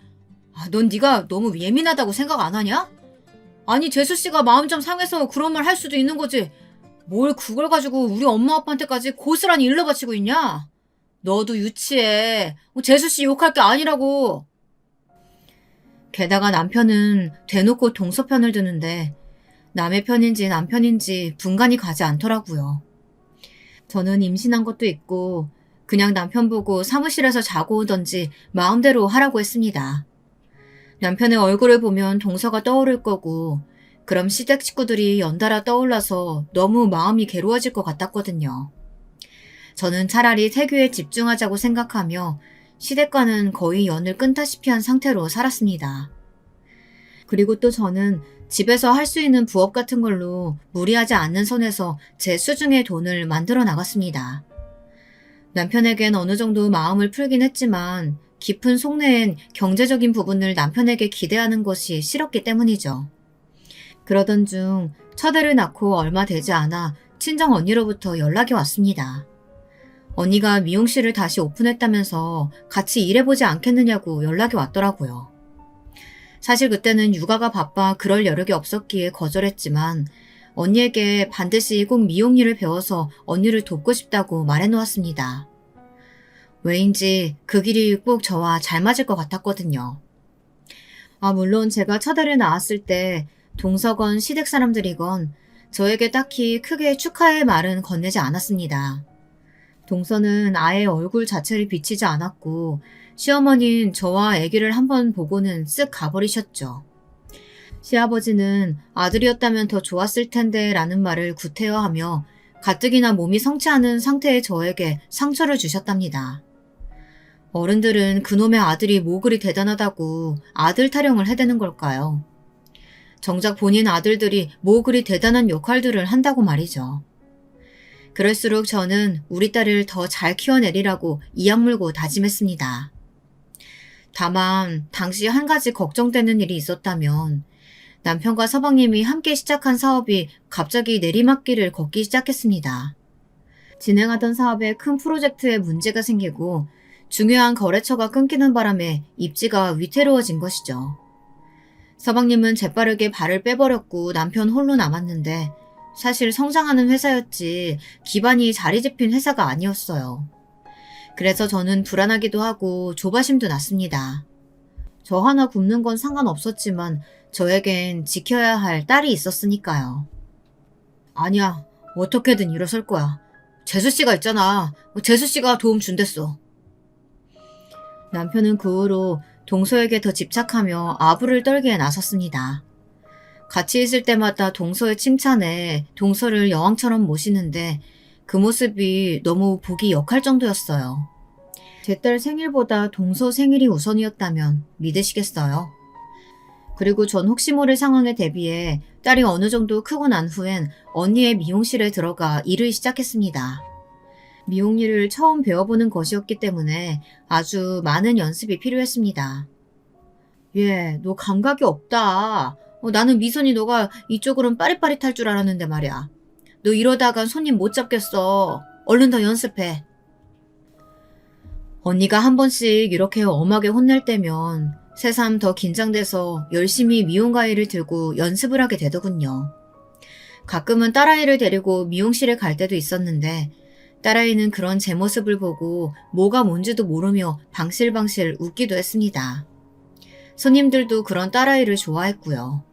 넌 네가 너무 예민하다고 생각 안 하냐? 아니 재수씨가 마음 좀 상해서 그런 말 할 수도 있는 거지 뭘 그걸 가지고 우리 엄마 아빠한테까지 고스란히 일러바치고 있냐? 너도 유치해. 재수씨 욕할 게 아니라고. 게다가 남편은 대놓고 동서 편을 드는데 남의 편인지 남편인지 분간이 가지 않더라고요. 저는 임신한 것도 있고 그냥 남편 보고 사무실에서 자고 오던지 마음대로 하라고 했습니다. 남편의 얼굴을 보면 동서가 떠오를 거고 그럼 시댁 식구들이 연달아 떠올라서 너무 마음이 괴로워질 것 같았거든요. 저는 차라리 태교에 집중하자고 생각하며 시댁과는 거의 연을 끊다시피 한 상태로 살았습니다. 그리고 또 저는 집에서 할 수 있는 부업 같은 걸로 무리하지 않는 선에서 제 수중의 돈을 만들어 나갔습니다. 남편에겐 어느 정도 마음을 풀긴 했지만 깊은 속내엔 경제적인 부분을 남편에게 기대하는 것이 싫었기 때문이죠. 그러던 중 첫애를 낳고 얼마 되지 않아 친정 언니로부터 연락이 왔습니다. 언니가 미용실을 다시 오픈했다면서 같이 일해보지 않겠느냐고 연락이 왔더라고요. 사실 그때는 육아가 바빠 그럴 여력이 없었기에 거절했지만 언니에게 반드시 꼭 미용 일을 배워서 언니를 돕고 싶다고 말해놓았습니다. 왜인지 그 길이 꼭 저와 잘 맞을 것 같았거든요. 물론 제가 첫애를 낳았을 때 동서건 시댁 사람들이건 저에게 딱히 크게 축하의 말은 건네지 않았습니다. 동서는 아예 얼굴 자체를 비치지 않았고 시어머니는 저와 아기를 한번 보고는 쓱 가버리셨죠. 시아버지는 아들이었다면 더 좋았을 텐데 라는 말을 구태여하며 가뜩이나 몸이 성치 않은 상태의 저에게 상처를 주셨답니다. 어른들은 그놈의 아들이 뭐 그리 대단하다고 아들 타령을 해대는 걸까요? 정작 본인 아들들이 뭐 그리 대단한 역할들을 한다고 말이죠. 그럴수록 저는 우리 딸을 더 잘 키워내리라고 이악 물고 다짐했습니다. 다만 당시 한 가지 걱정되는 일이 있었다면 남편과 서방님이 함께 시작한 사업이 갑자기 내리막길을 걷기 시작했습니다. 진행하던 사업에 큰 프로젝트에 문제가 생기고 중요한 거래처가 끊기는 바람에 입지가 위태로워진 것이죠. 서방님은 재빠르게 발을 빼버렸고 남편 홀로 남았는데 사실 성장하는 회사였지 기반이 자리 잡힌 회사가 아니었어요. 그래서 저는 불안하기도 하고 조바심도 났습니다. 저 하나 굶는 건 상관없었지만 저에겐 지켜야 할 딸이 있었으니까요. 아니야, 어떻게든 일어설 거야. 재수씨가 있잖아. 재수씨가 도움 준댔어. 남편은 그 후로 동서에게 더 집착하며 아부를 떨기에 나섰습니다. 같이 있을 때마다 동서의 칭찬에 동서를 여왕처럼 모시는데 그 모습이 너무 보기 역할 정도였어요. 제 딸 생일보다 동서 생일이 우선이었다면 믿으시겠어요? 그리고 전 혹시 모를 상황에 대비해 딸이 어느 정도 크고 난 후엔 언니의 미용실에 들어가 일을 시작했습니다. 미용 일을 처음 배워보는 것이었기 때문에 아주 많은 연습이 필요했습니다. 얘, 너 감각이 없다. 나는 미선이 너가 이쪽으로는 빠릿빠릿할 줄 알았는데 말이야. 너 이러다간 손님 못 잡겠어. 얼른 더 연습해. 언니가 한 번씩 이렇게 엄하게 혼낼 때면 새삼 더 긴장돼서 열심히 미용가위를 들고 연습을 하게 되더군요. 가끔은 딸아이를 데리고 미용실에 갈 때도 있었는데 딸아이는 그런 제 모습을 보고 뭐가 뭔지도 모르며 방실방실 웃기도 했습니다. 손님들도 그런 딸아이를 좋아했고요.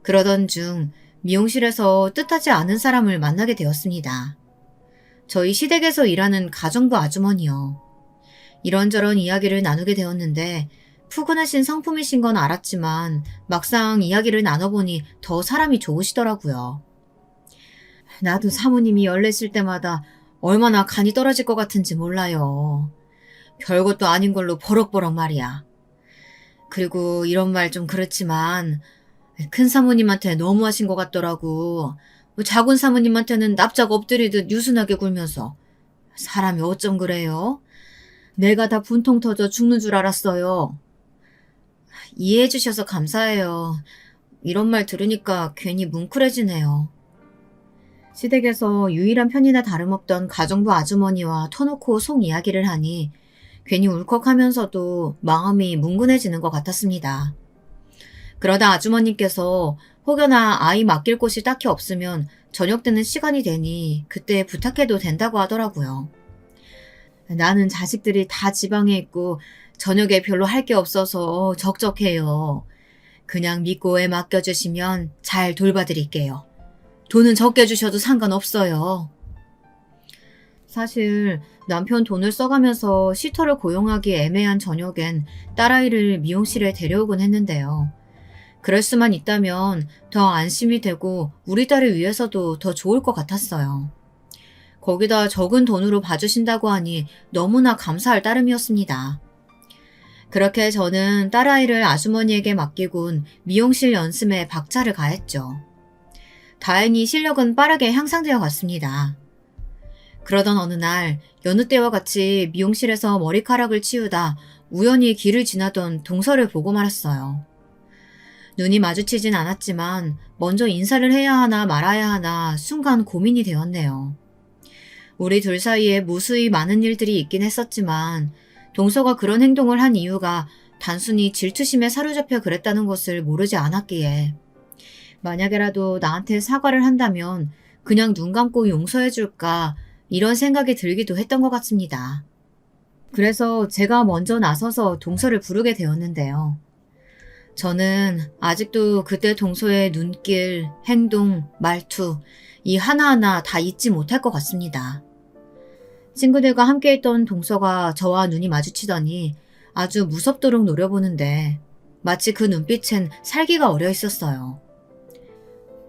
그러던 중 미용실에서 뜻하지 않은 사람을 만나게 되었습니다. 저희 시댁에서 일하는 가정부 아주머니요. 이런저런 이야기를 나누게 되었는데 푸근하신 성품이신 건 알았지만 막상 이야기를 나눠보니 더 사람이 좋으시더라고요. 나도 사모님이 열내실 때마다 얼마나 간이 떨어질 것 같은지 몰라요. 별것도 아닌 걸로 버럭버럭 말이야. 그리고 이런 말 좀 그렇지만 큰 사모님한테 너무하신 것 같더라고. 작은 사모님한테는 납작 엎드리듯 유순하게 굴면서. 사람이 어쩜 그래요? 내가 다 분통 터져 죽는 줄 알았어요. 이해해 주셔서 감사해요. 이런 말 들으니까 괜히 뭉클해지네요. 시댁에서 유일한 편이나 다름없던 가정부 아주머니와 터놓고 속 이야기를 하니 괜히 울컥하면서도 마음이 뭉근해지는 것 같았습니다. 그러다 아주머니께서 혹여나 아이 맡길 곳이 딱히 없으면 저녁 때는 시간이 되니 그때 부탁해도 된다고 하더라고요. 나는 자식들이 다 지방에 있고 저녁에 별로 할 게 없어서 적적해요. 그냥 믿고 애 맡겨주시면 잘 돌봐드릴게요. 돈은 적게 주셔도 상관없어요. 사실 남편 돈을 써가면서 시터를 고용하기 애매한 저녁엔 딸아이를 미용실에 데려오곤 했는데요. 그럴 수만 있다면 더 안심이 되고 우리 딸을 위해서도 더 좋을 것 같았어요. 거기다 적은 돈으로 봐주신다고 하니 너무나 감사할 따름이었습니다. 그렇게 저는 딸아이를 아주머니에게 맡기곤 미용실 연습에 박차를 가했죠. 다행히 실력은 빠르게 향상되어 갔습니다. 그러던 어느 날 여느 때와 같이 미용실에서 머리카락을 치우다 우연히 길을 지나던 동서를 보고 말았어요. 눈이 마주치진 않았지만 먼저 인사를 해야 하나 말아야 하나 순간 고민이 되었네요. 우리 둘 사이에 무수히 많은 일들이 있긴 했었지만 동서가 그런 행동을 한 이유가 단순히 질투심에 사로잡혀 그랬다는 것을 모르지 않았기에 만약에라도 나한테 사과를 한다면 그냥 눈 감고 용서해줄까 이런 생각이 들기도 했던 것 같습니다. 그래서 제가 먼저 나서서 동서를 부르게 되었는데요. 저는 아직도 그때 동서의 눈길, 행동, 말투 이 하나하나 다 잊지 못할 것 같습니다. 친구들과 함께 있던 동서가 저와 눈이 마주치더니 아주 무섭도록 노려보는데 마치 그 눈빛엔 살기가 어려 있었어요.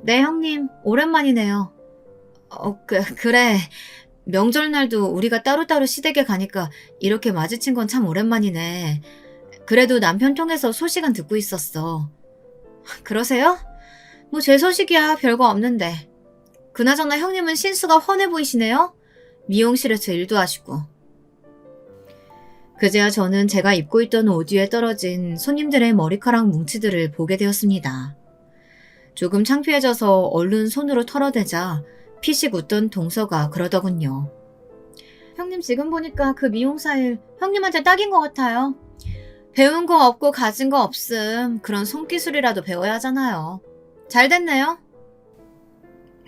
네, 형님. 오랜만이네요. 그래. 명절날도 우리가 따로따로 시댁에 가니까 이렇게 마주친 건 참 오랜만이네. 그래도 남편 통해서 소식은 듣고 있었어. 그러세요? 뭐 제 소식이야 별거 없는데. 그나저나 형님은 신수가 훤해 보이시네요? 미용실에서 일도 하시고. 그제야 저는 제가 입고 있던 옷 위에 떨어진 손님들의 머리카락 뭉치들을 보게 되었습니다. 조금 창피해져서 얼른 손으로 털어대자 피식 웃던 동서가 그러더군요. 형님 지금 보니까 그 미용사 일 형님한테 딱인 것 같아요. 배운 거 없고 가진 거 없음. 그런 손기술이라도 배워야 하잖아요. 잘 됐네요.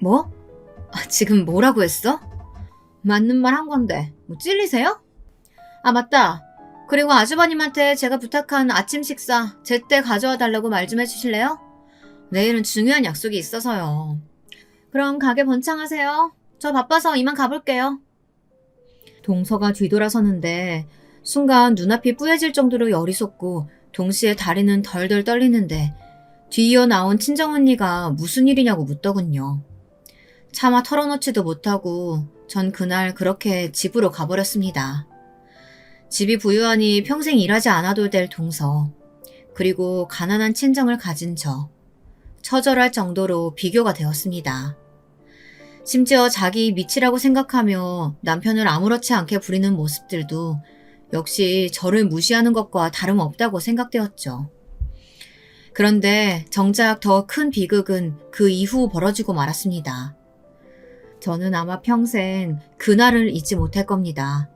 뭐? 지금 뭐라고 했어? 맞는 말 한 건데 뭐 찔리세요? 아 맞다. 그리고 아주버님한테 제가 부탁한 아침 식사 제때 가져와 달라고 말 좀 해주실래요? 내일은 중요한 약속이 있어서요. 그럼 가게 번창하세요. 저 바빠서 이만 가볼게요. 동서가 뒤돌아서는데 순간 눈앞이 뿌얘질 정도로 열이 솟고 동시에 다리는 덜덜 떨리는데 뒤이어 나온 친정언니가 무슨 일이냐고 묻더군요. 차마 털어놓지도 못하고 전 그날 그렇게 집으로 가버렸습니다. 집이 부유하니 평생 일하지 않아도 될 동서, 그리고 가난한 친정을 가진 저, 처절할 정도로 비교가 되었습니다. 심지어 자기 미치라고 생각하며 남편을 아무렇지 않게 부리는 모습들도 역시 저를 무시하는 것과 다름없다고 생각되었죠. 그런데 정작 더 큰 비극은 그 이후 벌어지고 말았습니다. 저는 아마 평생 그날을 잊지 못할 겁니다.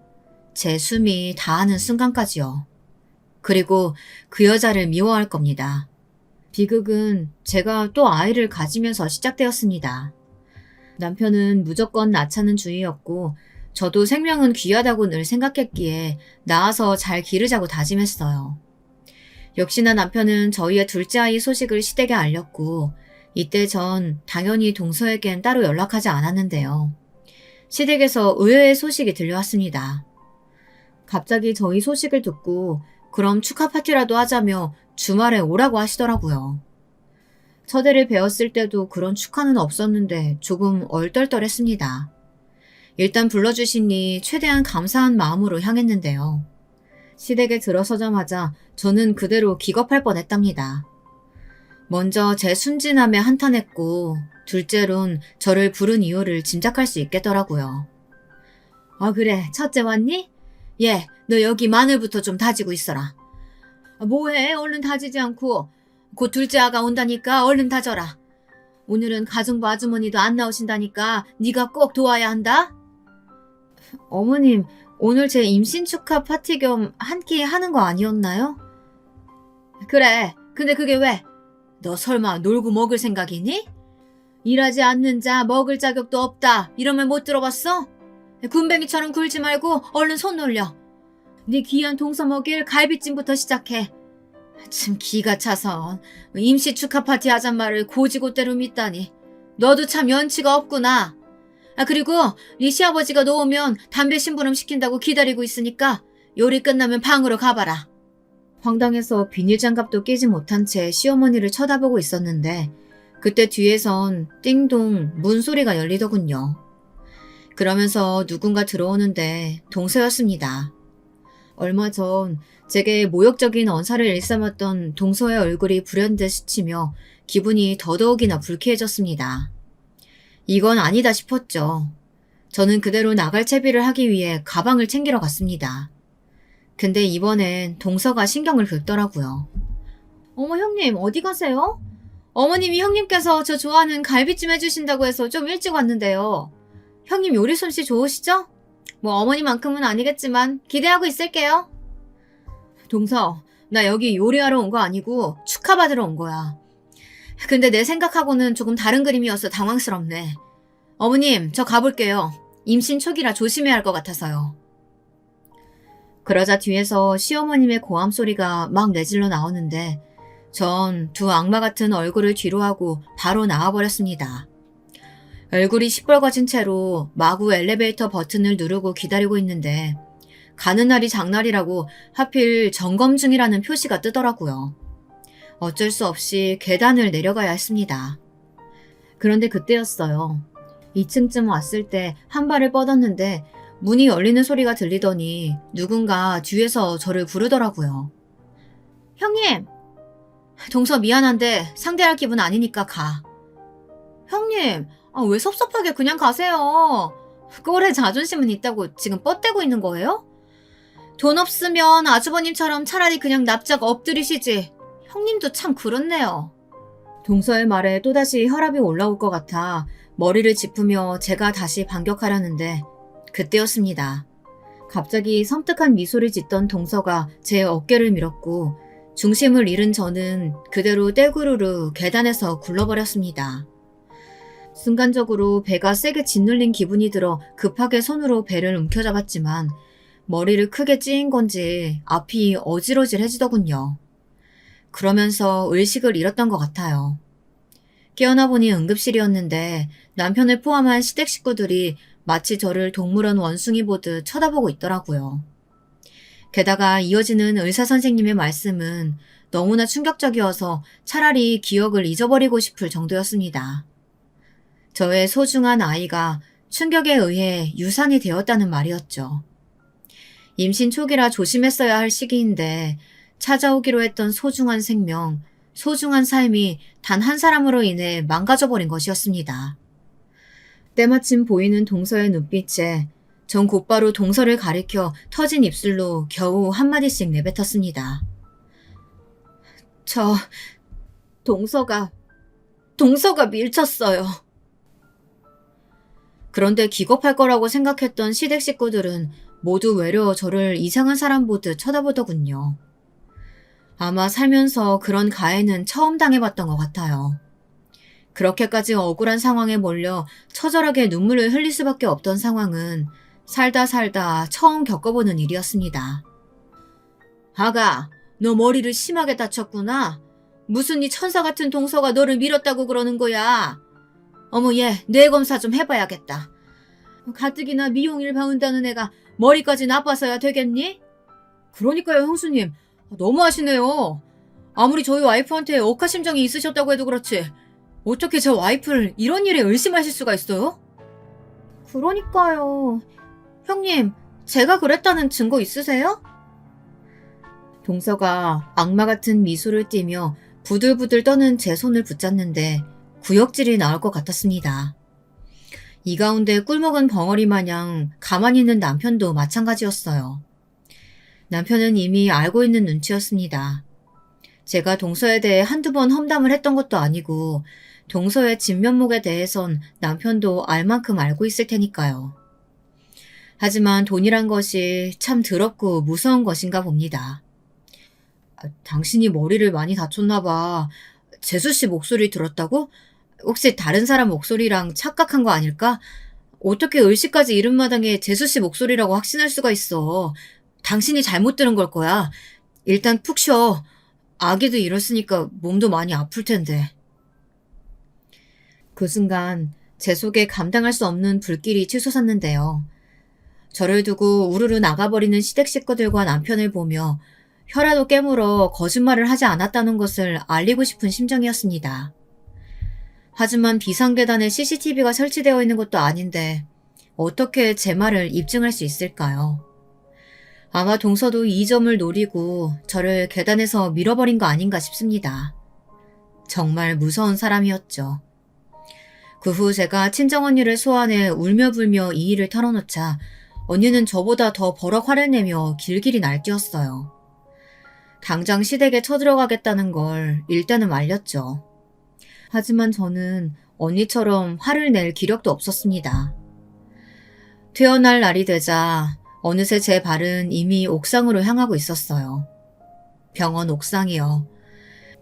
제 숨이 다하는 순간까지요. 그리고 그 여자를 미워할 겁니다. 비극은 제가 또 아이를 가지면서 시작되었습니다. 남편은 무조건 낳자는 주의였고 저도 생명은 귀하다고 늘 생각했기에 낳아서 잘 기르자고 다짐했어요. 역시나 남편은 저희의 둘째 아이 소식을 시댁에 알렸고 이때 전 당연히 동서에겐 따로 연락하지 않았는데요. 시댁에서 의외의 소식이 들려왔습니다. 갑자기 저희 소식을 듣고 그럼 축하 파티라도 하자며 주말에 오라고 하시더라고요. 첫애를 배웠을 때도 그런 축하는 없었는데 조금 얼떨떨했습니다. 일단 불러주시니 최대한 감사한 마음으로 향했는데요. 시댁에 들어서자마자 저는 그대로 기겁할 뻔했답니다. 먼저 제 순진함에 한탄했고 둘째론 저를 부른 이유를 짐작할 수 있겠더라고요. 아 그래 첫째 왔니? 예, 너 여기 마늘부터 좀 다지고 있어라. 뭐해 얼른 다지지 않고 곧 둘째 아가 온다니까 얼른 다져라. 오늘은 가정부 아주머니도 안 나오신다니까 네가 꼭 도와야 한다. 어머님 오늘 제 임신 축하 파티 겸 한 끼 하는 거 아니었나요? 그래 근데 그게 왜? 너 설마 놀고 먹을 생각이니? 일하지 않는 자 먹을 자격도 없다 이런 말 못 들어봤어? 군뱅이처럼 굴지 말고 얼른 손 놀려. 네 귀한 동서 먹일 갈비찜부터 시작해. 참 기가 차서 임시 축하 파티 하잔 말을 고지고대로 믿다니. 너도 참 연치가 없구나. 그리고 네 시아버지가 너 오면 담배 심부름 시킨다고 기다리고 있으니까 요리 끝나면 방으로 가봐라. 황당해서 비닐장갑도 끼지 못한 채 시어머니를 쳐다보고 있었는데 그때 뒤에선 띵동 문소리가 열리더군요. 그러면서 누군가 들어오는데 동서였습니다. 얼마 전 제게 모욕적인 언사를 일삼았던 동서의 얼굴이 불현듯 스치며 기분이 더더욱이나 불쾌해졌습니다. 이건 아니다 싶었죠. 저는 그대로 나갈 채비를 하기 위해 가방을 챙기러 갔습니다. 근데 이번엔 동서가 신경을 긁더라고요. 어머 형님 어디 가세요? 어머님이 형님께서 저 좋아하는 갈비찜 해주신다고 해서 좀 일찍 왔는데요. 형님 요리 솜씨 좋으시죠? 뭐 어머니만큼은 아니겠지만 기대하고 있을게요. 동서, 나 여기 요리하러 온 거 아니고 축하받으러 온 거야. 근데 내 생각하고는 조금 다른 그림이어서 당황스럽네. 어머님, 저 가볼게요. 임신 초기라 조심해야 할 것 같아서요. 그러자 뒤에서 시어머님의 고함 소리가 막 내질러 나오는데 전 두 악마 같은 얼굴을 뒤로하고 바로 나와버렸습니다. 얼굴이 시뻘거진 채로 마구 엘리베이터 버튼을 누르고 기다리고 있는데 가는 날이 장날이라고 하필 점검 중이라는 표시가 뜨더라고요. 어쩔 수 없이 계단을 내려가야 했습니다. 그런데 그때였어요. 2층쯤 왔을 때 한 발을 뻗었는데 문이 열리는 소리가 들리더니 누군가 뒤에서 저를 부르더라고요. 형님! 동서 미안한데 상대할 기분 아니니까 가. 형님! 왜 섭섭하게 그냥 가세요. 꼴에 자존심은 있다고 지금 뻗대고 있는 거예요? 돈 없으면 아주버님처럼 차라리 그냥 납작 엎드리시지. 형님도 참 그렇네요. 동서의 말에 또다시 혈압이 올라올 것 같아 머리를 짚으며 제가 다시 반격하려는데 그때였습니다. 갑자기 섬뜩한 미소를 짓던 동서가 제 어깨를 밀었고 중심을 잃은 저는 그대로 떼구르르 계단에서 굴러버렸습니다. 순간적으로 배가 세게 짓눌린 기분이 들어 급하게 손으로 배를 움켜잡았지만 머리를 크게 찌인 건지 앞이 어질어질해지더군요. 그러면서 의식을 잃었던 것 같아요. 깨어나 보니 응급실이었는데 남편을 포함한 시댁 식구들이 마치 저를 동물원 원숭이 보듯 쳐다보고 있더라고요. 게다가 이어지는 의사 선생님의 말씀은 너무나 충격적이어서 차라리 기억을 잊어버리고 싶을 정도였습니다. 저의 소중한 아이가 충격에 의해 유산이 되었다는 말이었죠. 임신 초기라 조심했어야 할 시기인데 찾아오기로 했던 소중한 생명, 소중한 삶이 단 한 사람으로 인해 망가져버린 것이었습니다. 때마침 보이는 동서의 눈빛에 전 곧바로 동서를 가리켜 터진 입술로 겨우 한마디씩 내뱉었습니다. 동서가 밀쳤어요. 그런데 기겁할 거라고 생각했던 시댁 식구들은 모두 외려 저를 이상한 사람 보듯 쳐다보더군요. 아마 살면서 그런 가해는 처음 당해봤던 것 같아요. 그렇게까지 억울한 상황에 몰려 처절하게 눈물을 흘릴 수밖에 없던 상황은 살다 처음 겪어보는 일이었습니다. 아가, 너 머리를 심하게 다쳤구나. 무슨 이 천사 같은 동서가 너를 밀었다고 그러는 거야. 어머 얘 뇌검사 좀 해봐야겠다. 가뜩이나 미용일 배운다는 애가 머리까지 나빠서야 되겠니? 그러니까요 형수님. 너무하시네요. 아무리 저희 와이프한테 억하심정이 있으셨다고 해도 그렇지 어떻게 저 와이프를 이런 일에 의심하실 수가 있어요? 그러니까요. 형님, 제가 그랬다는 증거 있으세요? 동서가 악마 같은 미소를 띠며 부들부들 떠는 제 손을 붙잡는데 구역질이 나올 것 같았습니다. 이 가운데 꿀먹은 벙어리 마냥 가만히 있는 남편도 마찬가지였어요. 남편은 이미 알고 있는 눈치였습니다. 제가 동서에 대해 한두 번 험담을 했던 것도 아니고 동서의 진면목에 대해선 남편도 알 만큼 알고 있을 테니까요. 하지만 돈이란 것이 참 더럽고 무서운 것인가 봅니다. 당신이 머리를 많이 다쳤나 봐. 재수씨 목소리 들었다고? 혹시 다른 사람 목소리랑 착각한 거 아닐까? 어떻게 을씨까지 이른 마당에 재수씨 목소리라고 확신할 수가 있어. 당신이 잘못 들은 걸 거야. 일단 푹 쉬어. 아기도 이랬으니까 몸도 많이 아플 텐데. 그 순간 제 속에 감당할 수 없는 불길이 치솟았는데요. 저를 두고 우르르 나가버리는 시댁 식구들과 남편을 보며 혀라도 깨물어 거짓말을 하지 않았다는 것을 알리고 싶은 심정이었습니다. 하지만 비상계단에 CCTV가 설치되어 있는 것도 아닌데 어떻게 제 말을 입증할 수 있을까요? 아마 동서도 이 점을 노리고 저를 계단에서 밀어버린 거 아닌가 싶습니다. 정말 무서운 사람이었죠. 그 후 제가 친정언니를 소환해 울며불며 이 일을 털어놓자 언니는 저보다 더 버럭 화를 내며 길길이 날뛰었어요. 당장 시댁에 쳐들어가겠다는 걸 일단은 말렸죠. 하지만 저는 언니처럼 화를 낼 기력도 없었습니다. 퇴원할 날이 되자 어느새 제 발은 이미 옥상으로 향하고 있었어요. 병원 옥상이요.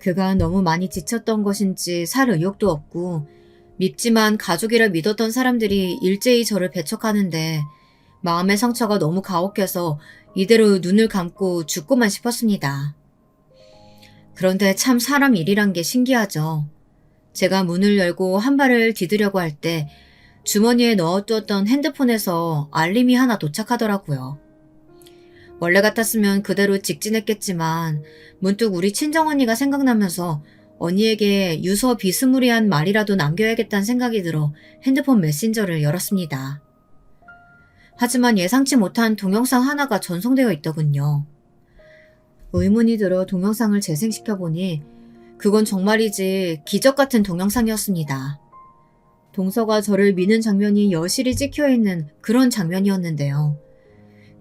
그간 너무 많이 지쳤던 것인지 살 의욕도 없고 밉지만 가족이라 믿었던 사람들이 일제히 저를 배척하는데 마음의 상처가 너무 가혹해서 이대로 눈을 감고 죽고만 싶었습니다. 그런데 참 사람 일이란 게 신기하죠. 제가 문을 열고 한 발을 디디려고 할 때 주머니에 넣어두었던 핸드폰에서 알림이 하나 도착하더라고요. 원래 같았으면 그대로 직진했겠지만 문득 우리 친정언니가 생각나면서 언니에게 유서 비스무리한 말이라도 남겨야겠다는 생각이 들어 핸드폰 메신저를 열었습니다. 하지만 예상치 못한 동영상 하나가 전송되어 있더군요. 의문이 들어 동영상을 재생시켜보니 그건 정말이지 기적 같은 동영상이었습니다. 동서가 저를 미는 장면이 여실히 찍혀있는 그런 장면이었는데요.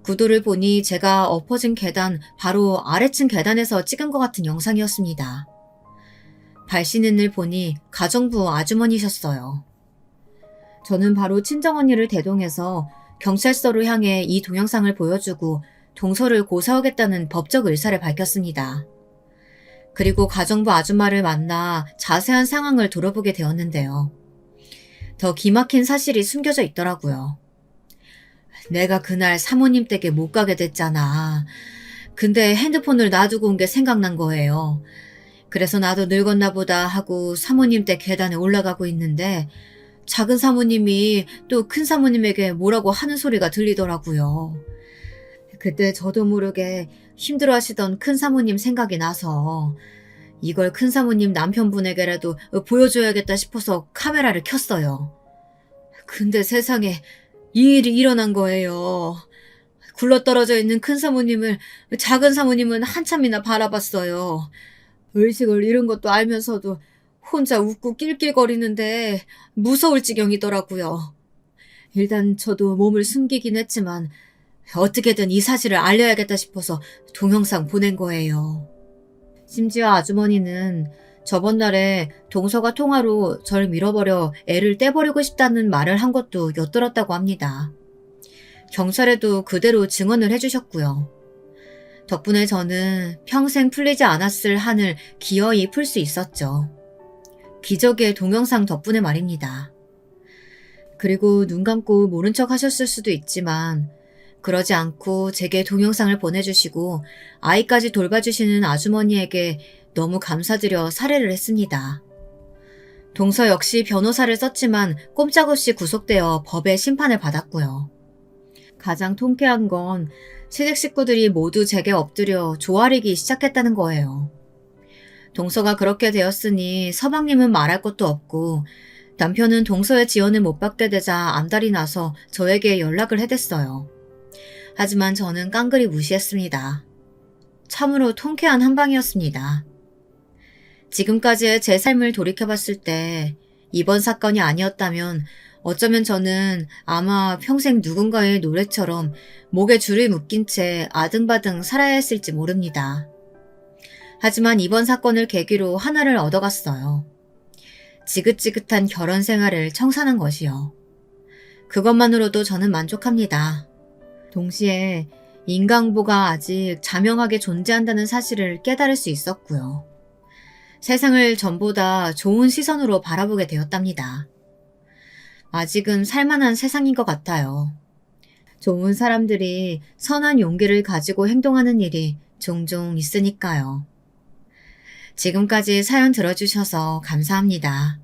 구도를 보니 제가 엎어진 계단 바로 아래층 계단에서 찍은 것 같은 영상이었습니다. 발신인을 보니 가정부 아주머니셨어요. 저는 바로 친정언니를 대동해서 경찰서로 향해 이 동영상을 보여주고 동서를 고소하겠다는 법적 의사를 밝혔습니다. 그리고 가정부 아줌마를 만나 자세한 상황을 들어보게 되었는데요. 더 기막힌 사실이 숨겨져 있더라고요. 내가 그날 사모님 댁에 못 가게 됐잖아. 근데 핸드폰을 놔두고 온 게 생각난 거예요. 그래서 나도 늙었나 보다 하고 사모님 댁 계단에 올라가고 있는데 작은 사모님이 또 큰 사모님에게 뭐라고 하는 소리가 들리더라고요. 그때 저도 모르게 힘들어하시던 큰 사모님 생각이 나서 이걸 큰 사모님 남편분에게라도 보여줘야겠다 싶어서 카메라를 켰어요. 근데 세상에 이 일이 일어난 거예요. 굴러떨어져 있는 큰 사모님을 작은 사모님은 한참이나 바라봤어요. 의식을 잃은 것도 알면서도 혼자 웃고 낄낄거리는데 무서울 지경이더라고요. 일단 저도 몸을 숨기긴 했지만 어떻게든 이 사실을 알려야겠다 싶어서 동영상 보낸 거예요. 심지어 아주머니는 저번 달에 동서가 통화로 절 밀어버려 애를 떼버리고 싶다는 말을 한 것도 엿들었다고 합니다. 경찰에도 그대로 증언을 해주셨고요. 덕분에 저는 평생 풀리지 않았을 한을 기어이 풀 수 있었죠. 기적의 동영상 덕분에 말입니다. 그리고 눈 감고 모른 척 하셨을 수도 있지만 그러지 않고 제게 동영상을 보내주시고 아이까지 돌봐주시는 아주머니에게 너무 감사드려 살해를 했습니다. 동서 역시 변호사를 썼지만 꼼짝없이 구속되어 법의 심판을 받았고요. 가장 통쾌한 건 시댁 식구들이 모두 제게 엎드려 조아리기 시작했다는 거예요. 동서가 그렇게 되었으니 서방님은 말할 것도 없고 남편은 동서의 지원을 못 받게 되자 안달이 나서 저에게 연락을 해댔어요. 하지만 저는 깡그리 무시했습니다. 참으로 통쾌한 한방이었습니다. 지금까지의 제 삶을 돌이켜봤을 때 이번 사건이 아니었다면 어쩌면 저는 아마 평생 누군가의 노래처럼 목에 줄을 묶인 채 아등바등 살아야 했을지 모릅니다. 하지만 이번 사건을 계기로 하나를 얻어갔어요. 지긋지긋한 결혼 생활을 청산한 것이요. 그것만으로도 저는 만족합니다. 동시에 인간보가 아직 자명하게 존재한다는 사실을 깨달을 수 있었고요. 세상을 전보다 좋은 시선으로 바라보게 되었답니다. 아직은 살만한 세상인 것 같아요. 좋은 사람들이 선한 용기를 가지고 행동하는 일이 종종 있으니까요. 지금까지 사연 들어주셔서 감사합니다.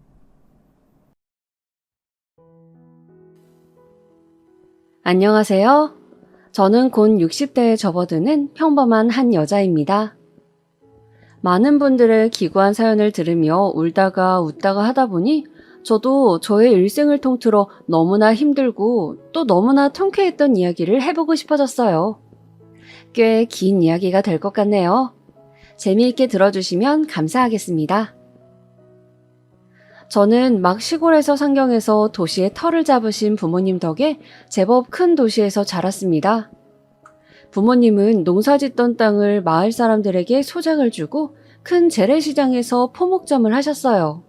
안녕하세요. 저는 곧 60대에 접어드는 평범한 한 여자입니다. 많은 분들의 기구한 사연을 들으며 울다가 웃다가 하다 보니 저도 저의 일생을 통틀어 너무나 힘들고 또 너무나 통쾌했던 이야기를 해보고 싶어졌어요. 꽤 긴 이야기가 될 것 같네요. 재미있게 들어주시면 감사하겠습니다. 저는 막 시골에서 상경해서 도시에 터를 잡으신 부모님 덕에 제법 큰 도시에서 자랐습니다. 부모님은 농사짓던 땅을 마을 사람들에게 소작을 주고 큰 재래시장에서 포목점을 하셨어요.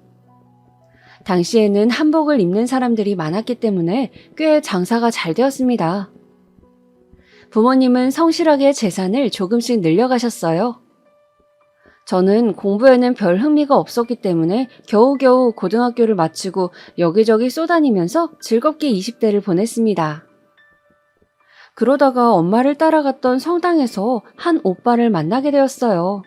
당시에는 한복을 입는 사람들이 많았기 때문에 꽤 장사가 잘 되었습니다. 부모님은 성실하게 재산을 조금씩 늘려가셨어요. 저는 공부에는 별 흥미가 없었기 때문에 겨우겨우 고등학교를 마치고 여기저기 쏘다니면서 즐겁게 20대를 보냈습니다. 그러다가 엄마를 따라갔던 성당에서 한 오빠를 만나게 되었어요.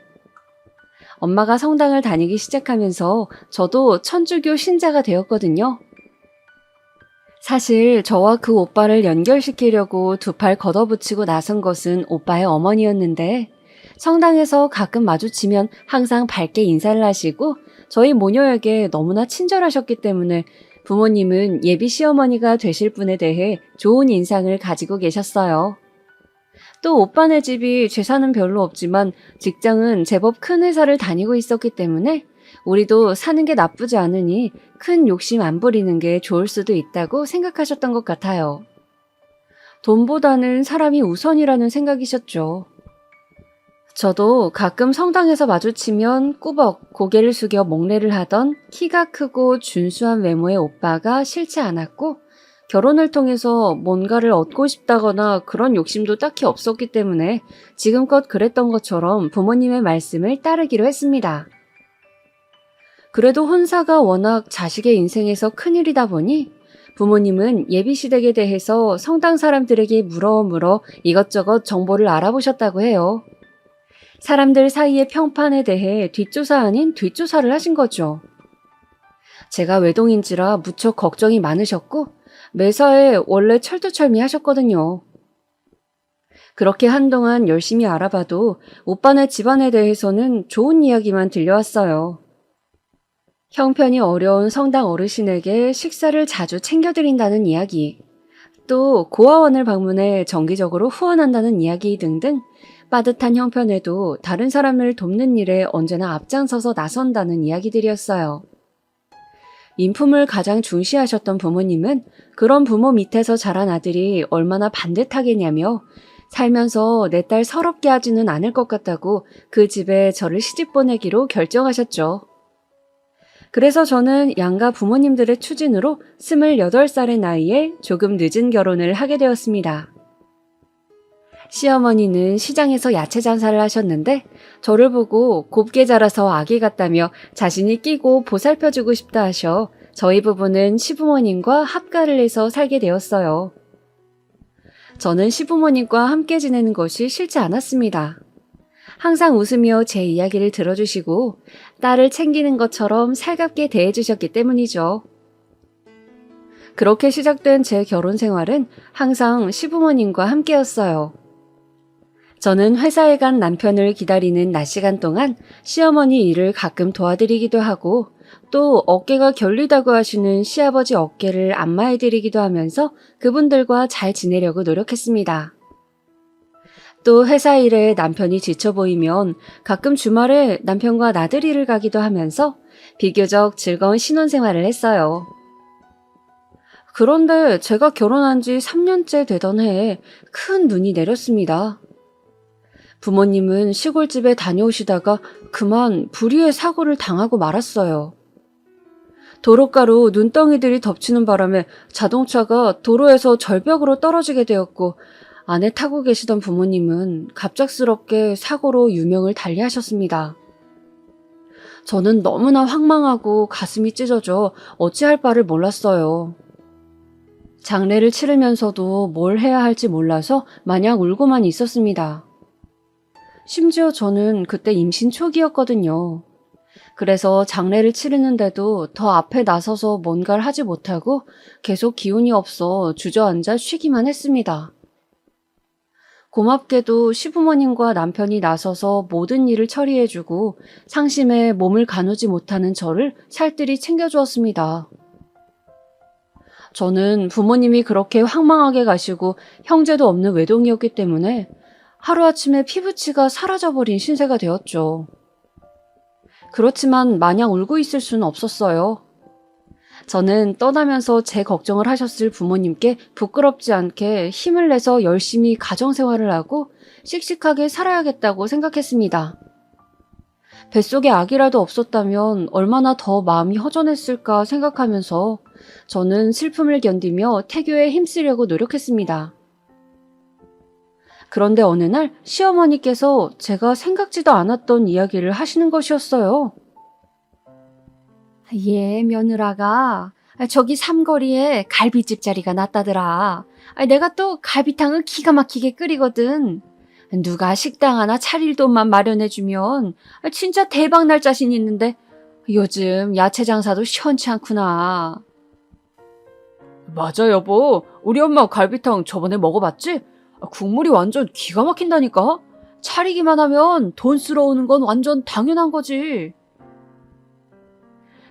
엄마가 성당을 다니기 시작하면서 저도 천주교 신자가 되었거든요. 사실 저와 그 오빠를 연결시키려고 두 팔 걷어붙이고 나선 것은 오빠의 어머니였는데 성당에서 가끔 마주치면 항상 밝게 인사를 하시고 저희 모녀에게 너무나 친절하셨기 때문에 부모님은 예비 시어머니가 되실 분에 대해 좋은 인상을 가지고 계셨어요. 또 오빠네 집이 재산은 별로 없지만 직장은 제법 큰 회사를 다니고 있었기 때문에 우리도 사는 게 나쁘지 않으니 큰 욕심 안 부리는 게 좋을 수도 있다고 생각하셨던 것 같아요. 돈보다는 사람이 우선이라는 생각이셨죠. 저도 가끔 성당에서 마주치면 꾸벅 고개를 숙여 목례를 하던 키가 크고 준수한 외모의 오빠가 싫지 않았고 결혼을 통해서 뭔가를 얻고 싶다거나 그런 욕심도 딱히 없었기 때문에 지금껏 그랬던 것처럼 부모님의 말씀을 따르기로 했습니다. 그래도 혼사가 워낙 자식의 인생에서 큰일이다 보니 부모님은 예비시댁에 대해서 성당 사람들에게 물어 이것저것 정보를 알아보셨다고 해요. 사람들 사이의 평판에 대해 뒷조사 아닌 뒷조사를 하신 거죠. 제가 외동인지라 무척 걱정이 많으셨고 매사에 원래 철두철미 하셨거든요. 그렇게 한동안 열심히 알아봐도 오빠네 집안에 대해서는 좋은 이야기만 들려왔어요. 형편이 어려운 성당 어르신에게 식사를 자주 챙겨드린다는 이야기, 또 고아원을 방문해 정기적으로 후원한다는 이야기 등등 빠듯한 형편에도 다른 사람을 돕는 일에 언제나 앞장서서 나선다는 이야기들이었어요. 인품을 가장 중시하셨던 부모님은 그런 부모 밑에서 자란 아들이 얼마나 반듯하겠냐며 살면서 내 딸 서럽게 하지는 않을 것 같다고 그 집에 저를 시집 보내기로 결정하셨죠. 그래서 저는 양가 부모님들의 추진으로 28살의 나이에 조금 늦은 결혼을 하게 되었습니다. 시어머니는 시장에서 야채 장사를 하셨는데 저를 보고 곱게 자라서 아기 같다며 자신이 끼고 보살펴주고 싶다 하셔 저희 부부는 시부모님과 합가를 해서 살게 되었어요. 저는 시부모님과 함께 지내는 것이 싫지 않았습니다. 항상 웃으며 제 이야기를 들어주시고 딸을 챙기는 것처럼 살갑게 대해주셨기 때문이죠. 그렇게 시작된 제 결혼 생활은 항상 시부모님과 함께였어요. 저는 회사에 간 남편을 기다리는 낮 시간 동안 시어머니 일을 가끔 도와드리기도 하고 또 어깨가 결리다고 하시는 시아버지 어깨를 안마해드리기도 하면서 그분들과 잘 지내려고 노력했습니다. 또 회사 일에 남편이 지쳐 보이면 가끔 주말에 남편과 나들이를 가기도 하면서 비교적 즐거운 신혼생활을 했어요. 그런데 제가 결혼한 지 3년째 되던 해에 큰 눈이 내렸습니다. 부모님은 시골집에 다녀오시다가 그만 불의의 사고를 당하고 말았어요. 도로가로 눈덩이들이 덮치는 바람에 자동차가 도로에서 절벽으로 떨어지게 되었고 안에 타고 계시던 부모님은 갑작스럽게 사고로 유명을 달리하셨습니다. 저는 너무나 황망하고 가슴이 찢어져 어찌할 바를 몰랐어요. 장례를 치르면서도 뭘 해야 할지 몰라서 마냥 울고만 있었습니다. 심지어 저는 그때 임신 초기였거든요. 그래서 장례를 치르는데도 더 앞에 나서서 뭔가를 하지 못하고 계속 기운이 없어 주저앉아 쉬기만 했습니다. 고맙게도 시부모님과 남편이 나서서 모든 일을 처리해주고 상심에 몸을 가누지 못하는 저를 살뜰히 챙겨주었습니다. 저는 부모님이 그렇게 황망하게 가시고 형제도 없는 외동이었기 때문에 하루아침에 피부치가 사라져버린 신세가 되었죠. 그렇지만 마냥 울고 있을 수는 없었어요. 저는 떠나면서 제 걱정을 하셨을 부모님께 부끄럽지 않게 힘을 내서 열심히 가정생활을 하고 씩씩하게 살아야겠다고 생각했습니다. 뱃속에 아기라도 없었다면 얼마나 더 마음이 허전했을까 생각하면서 저는 슬픔을 견디며 태교에 힘쓰려고 노력했습니다. 그런데 어느 날 시어머니께서 제가 생각지도 않았던 이야기를 하시는 것이었어요. 예, 며느라가 저기 삼거리에 갈비집 자리가 났다더라. 내가 또 갈비탕을 기가 막히게 끓이거든. 누가 식당 하나 차릴 돈만 마련해주면 진짜 대박 날 자신 있는데 요즘 야채 장사도 시원치 않구나. 맞아, 여보. 우리 엄마 갈비탕 저번에 먹어봤지? 국물이 완전 기가 막힌다니까? 차리기만 하면 돈 쓸어오는 건 완전 당연한 거지.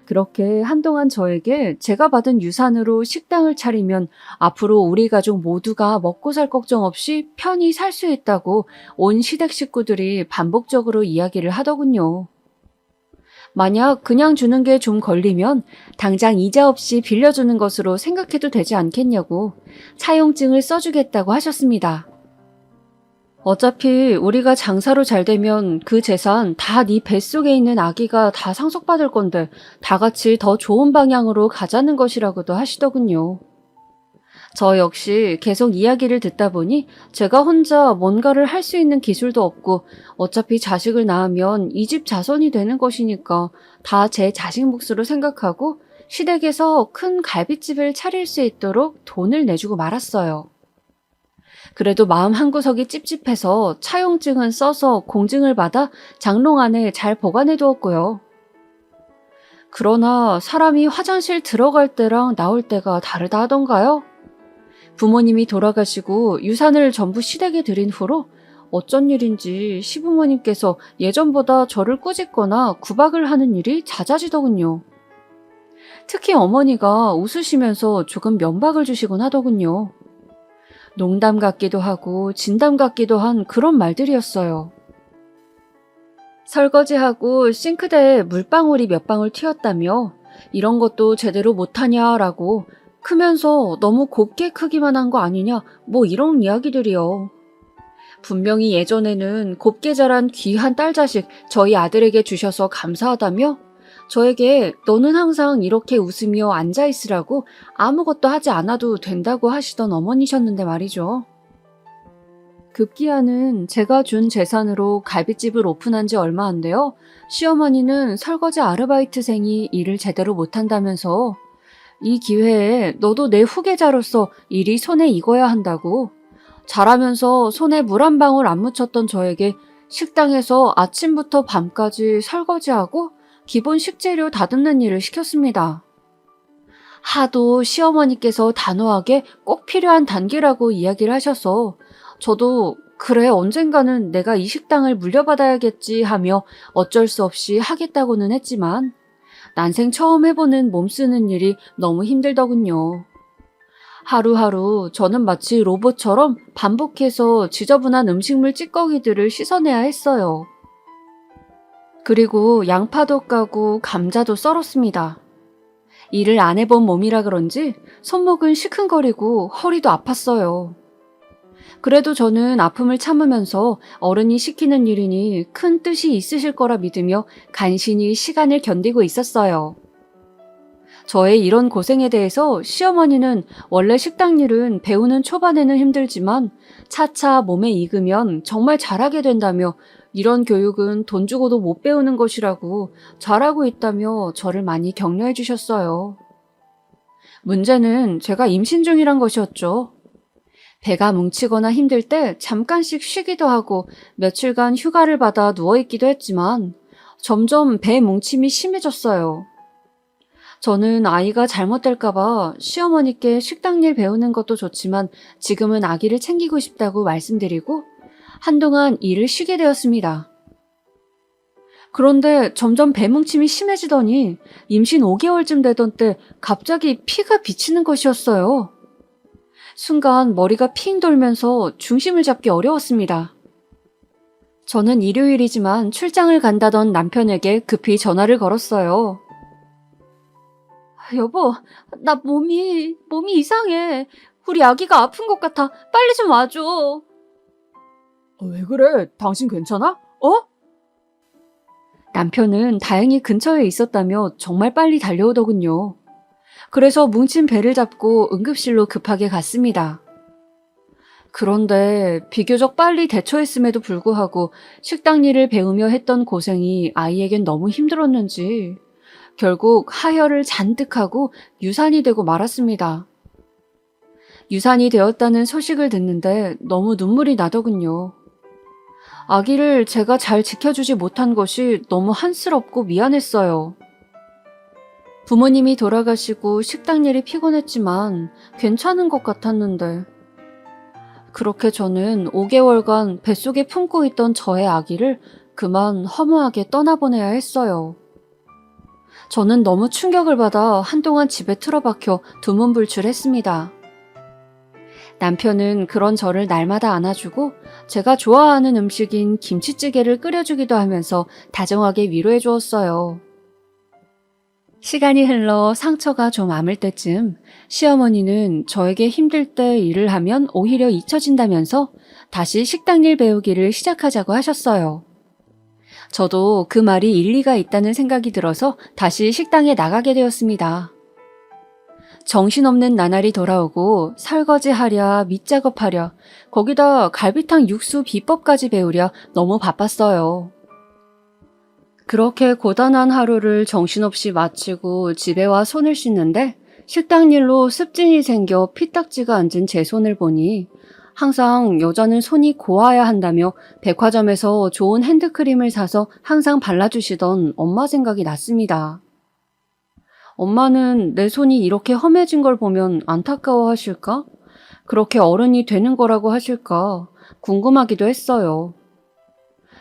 그렇게 한동안 저에게 제가 받은 유산으로 식당을 차리면 앞으로 우리 가족 모두가 먹고 살 걱정 없이 편히 살 수 있다고 온 시댁 식구들이 반복적으로 이야기를 하더군요. 만약 그냥 주는 게 좀 걸리면 당장 이자 없이 빌려주는 것으로 생각해도 되지 않겠냐고 차용증을 써주겠다고 하셨습니다. 어차피 우리가 장사로 잘 되면 그 재산 다 네 뱃속에 있는 아기가 다 상속받을 건데 다 같이 더 좋은 방향으로 가자는 것이라고도 하시더군요. 저 역시 계속 이야기를 듣다 보니 제가 혼자 뭔가를 할 수 있는 기술도 없고 어차피 자식을 낳으면 이 집 자손이 되는 것이니까 다 제 자식 몫으로 생각하고 시댁에서 큰 갈빗집을 차릴 수 있도록 돈을 내주고 말았어요. 그래도 마음 한구석이 찝찝해서 차용증은 써서 공증을 받아 장롱 안에 잘 보관해 두었고요. 그러나 사람이 화장실 들어갈 때랑 나올 때가 다르다 하던가요? 부모님이 돌아가시고 유산을 전부 시댁에 드린 후로 어쩐 일인지 시부모님께서 예전보다 저를 꾸짖거나 구박을 하는 일이 잦아지더군요. 특히 어머니가 웃으시면서 조금 면박을 주시곤 하더군요. 농담 같기도 하고 진담 같기도 한 그런 말들이었어요. 설거지하고 싱크대에 물방울이 몇 방울 튀었다며 이런 것도 제대로 못하냐라고 크면서 너무 곱게 크기만 한 거 아니냐 뭐 이런 이야기들이요. 분명히 예전에는 곱게 자란 귀한 딸 자식 저희 아들에게 주셔서 감사하다며 저에게 너는 항상 이렇게 웃으며 앉아있으라고 아무것도 하지 않아도 된다고 하시던 어머니셨는데 말이죠. 급기야는 제가 준 재산으로 갈빗집을 오픈한 지 얼마 안 돼요. 시어머니는 설거지 아르바이트생이 일을 제대로 못한다면서 이 기회에 너도 내 후계자로서 일이 손에 익어야 한다고 잘하면서 손에 물 한 방울 안 묻혔던 저에게 식당에서 아침부터 밤까지 설거지하고 기본 식재료 다듬는 일을 시켰습니다. 하도 시어머니께서 단호하게 꼭 필요한 단계라고 이야기를 하셔서 저도 그래 언젠가는 내가 이 식당을 물려받아야겠지 하며 어쩔 수 없이 하겠다고는 했지만 난생 처음 해보는 몸 쓰는 일이 너무 힘들더군요. 하루하루 저는 마치 로봇처럼 반복해서 지저분한 음식물 찌꺼기들을 씻어내야 했어요. 그리고 양파도 까고 감자도 썰었습니다. 일을 안 해본 몸이라 그런지 손목은 시큰거리고 허리도 아팠어요. 그래도 저는 아픔을 참으면서 어른이 시키는 일이니 큰 뜻이 있으실 거라 믿으며 간신히 시간을 견디고 있었어요. 저의 이런 고생에 대해서 시어머니는 원래 식당 일은 배우는 초반에는 힘들지만 차차 몸에 익으면 정말 잘하게 된다며 이런 교육은 돈 주고도 못 배우는 것이라고 잘하고 있다며 저를 많이 격려해 주셨어요. 문제는 제가 임신 중이란 것이었죠. 배가 뭉치거나 힘들 때 잠깐씩 쉬기도 하고 며칠간 휴가를 받아 누워있기도 했지만 점점 배 뭉침이 심해졌어요. 저는 아이가 잘못될까봐 시어머니께 식당 일 배우는 것도 좋지만 지금은 아기를 챙기고 싶다고 말씀드리고 한동안 일을 쉬게 되었습니다. 그런데 점점 배뭉침이 심해지더니 임신 5개월쯤 되던 때 갑자기 피가 비치는 것이었어요. 순간 머리가 핑 돌면서 중심을 잡기 어려웠습니다. 저는 일요일이지만 출장을 간다던 남편에게 급히 전화를 걸었어요. 여보, 나 몸이 이상해. 우리 아기가 아픈 것 같아. 빨리 좀 와줘. 왜 그래? 당신 괜찮아? 남편은 다행히 근처에 있었다며 정말 빨리 달려오더군요. 그래서 뭉친 배를 잡고 응급실로 급하게 갔습니다. 그런데 비교적 빨리 대처했음에도 불구하고 식당 일을 배우며 했던 고생이 아이에겐 너무 힘들었는지 결국 하혈을 잔뜩 하고 유산이 되고 말았습니다. 유산이 되었다는 소식을 듣는데 너무 눈물이 나더군요. 아기를 제가 잘 지켜주지 못한 것이 너무 한스럽고 미안했어요. 부모님이 돌아가시고 식당 일이 피곤했지만 괜찮은 것 같았는데 그렇게 저는 5개월간 뱃속에 품고 있던 저의 아기를 그만 허무하게 떠나보내야 했어요. 저는 너무 충격을 받아 한동안 집에 틀어박혀 두문불출했습니다. 남편은 그런 저를 날마다 안아주고 제가 좋아하는 음식인 김치찌개를 끓여주기도 하면서 다정하게 위로해 주었어요. 시간이 흘러 상처가 좀 아물 때쯤 시어머니는 저에게 힘들 때 일을 하면 오히려 잊혀진다면서 다시 식당 일 배우기를 시작하자고 하셨어요. 저도 그 말이 일리가 있다는 생각이 들어서 다시 식당에 나가게 되었습니다. 정신없는 나날이 돌아오고 설거지하랴 밑작업하랴 거기다 갈비탕 육수 비법까지 배우랴 너무 바빴어요. 그렇게 고단한 하루를 정신없이 마치고 집에 와 손을 씻는데 식당 일로 습진이 생겨 피딱지가 앉은 제 손을 보니 항상 여자는 손이 고와야 한다며 백화점에서 좋은 핸드크림을 사서 항상 발라주시던 엄마 생각이 났습니다. 엄마는 내 손이 이렇게 험해진 걸 보면 안타까워 하실까? 그렇게 어른이 되는 거라고 하실까? 궁금하기도 했어요.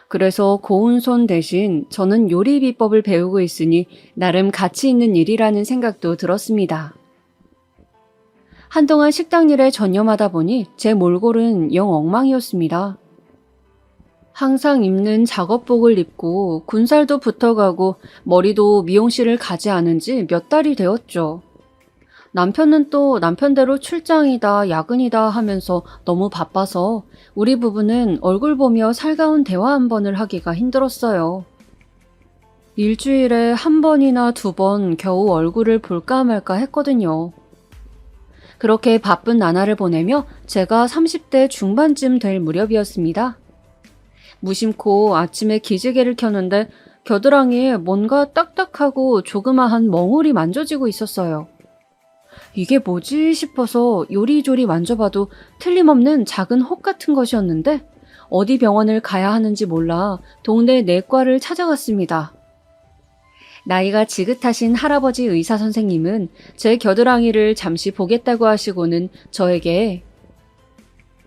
그래서 고운 손 대신 저는 요리 비법을 배우고 있으니 나름 가치 있는 일이라는 생각도 들었습니다. 한동안 식당 일에 전념하다 보니 제 몰골은 영 엉망이었습니다. 항상 입는 작업복을 입고 군살도 붙어가고 머리도 미용실을 가지 않은 지 몇 달이 되었죠. 남편은 또 남편대로 출장이다 야근이다 하면서 너무 바빠서 우리 부부는 얼굴 보며 살가운 대화 한 번을 하기가 힘들었어요. 일주일에 한 번이나 두 번 겨우 얼굴을 볼까 말까 했거든요. 그렇게 바쁜 나날을 보내며 제가 30대 중반쯤 될 무렵이었습니다. 무심코 아침에 기지개를 켰는데 겨드랑이에 뭔가 딱딱하고 조그마한 멍울이 만져지고 있었어요. 이게 뭐지 싶어서 요리조리 만져봐도 틀림없는 작은 혹 같은 것이었는데 어디 병원을 가야 하는지 몰라 동네 내과를 찾아갔습니다. 나이가 지긋하신 할아버지 의사 선생님은 제 겨드랑이를 잠시 보겠다고 하시고는 저에게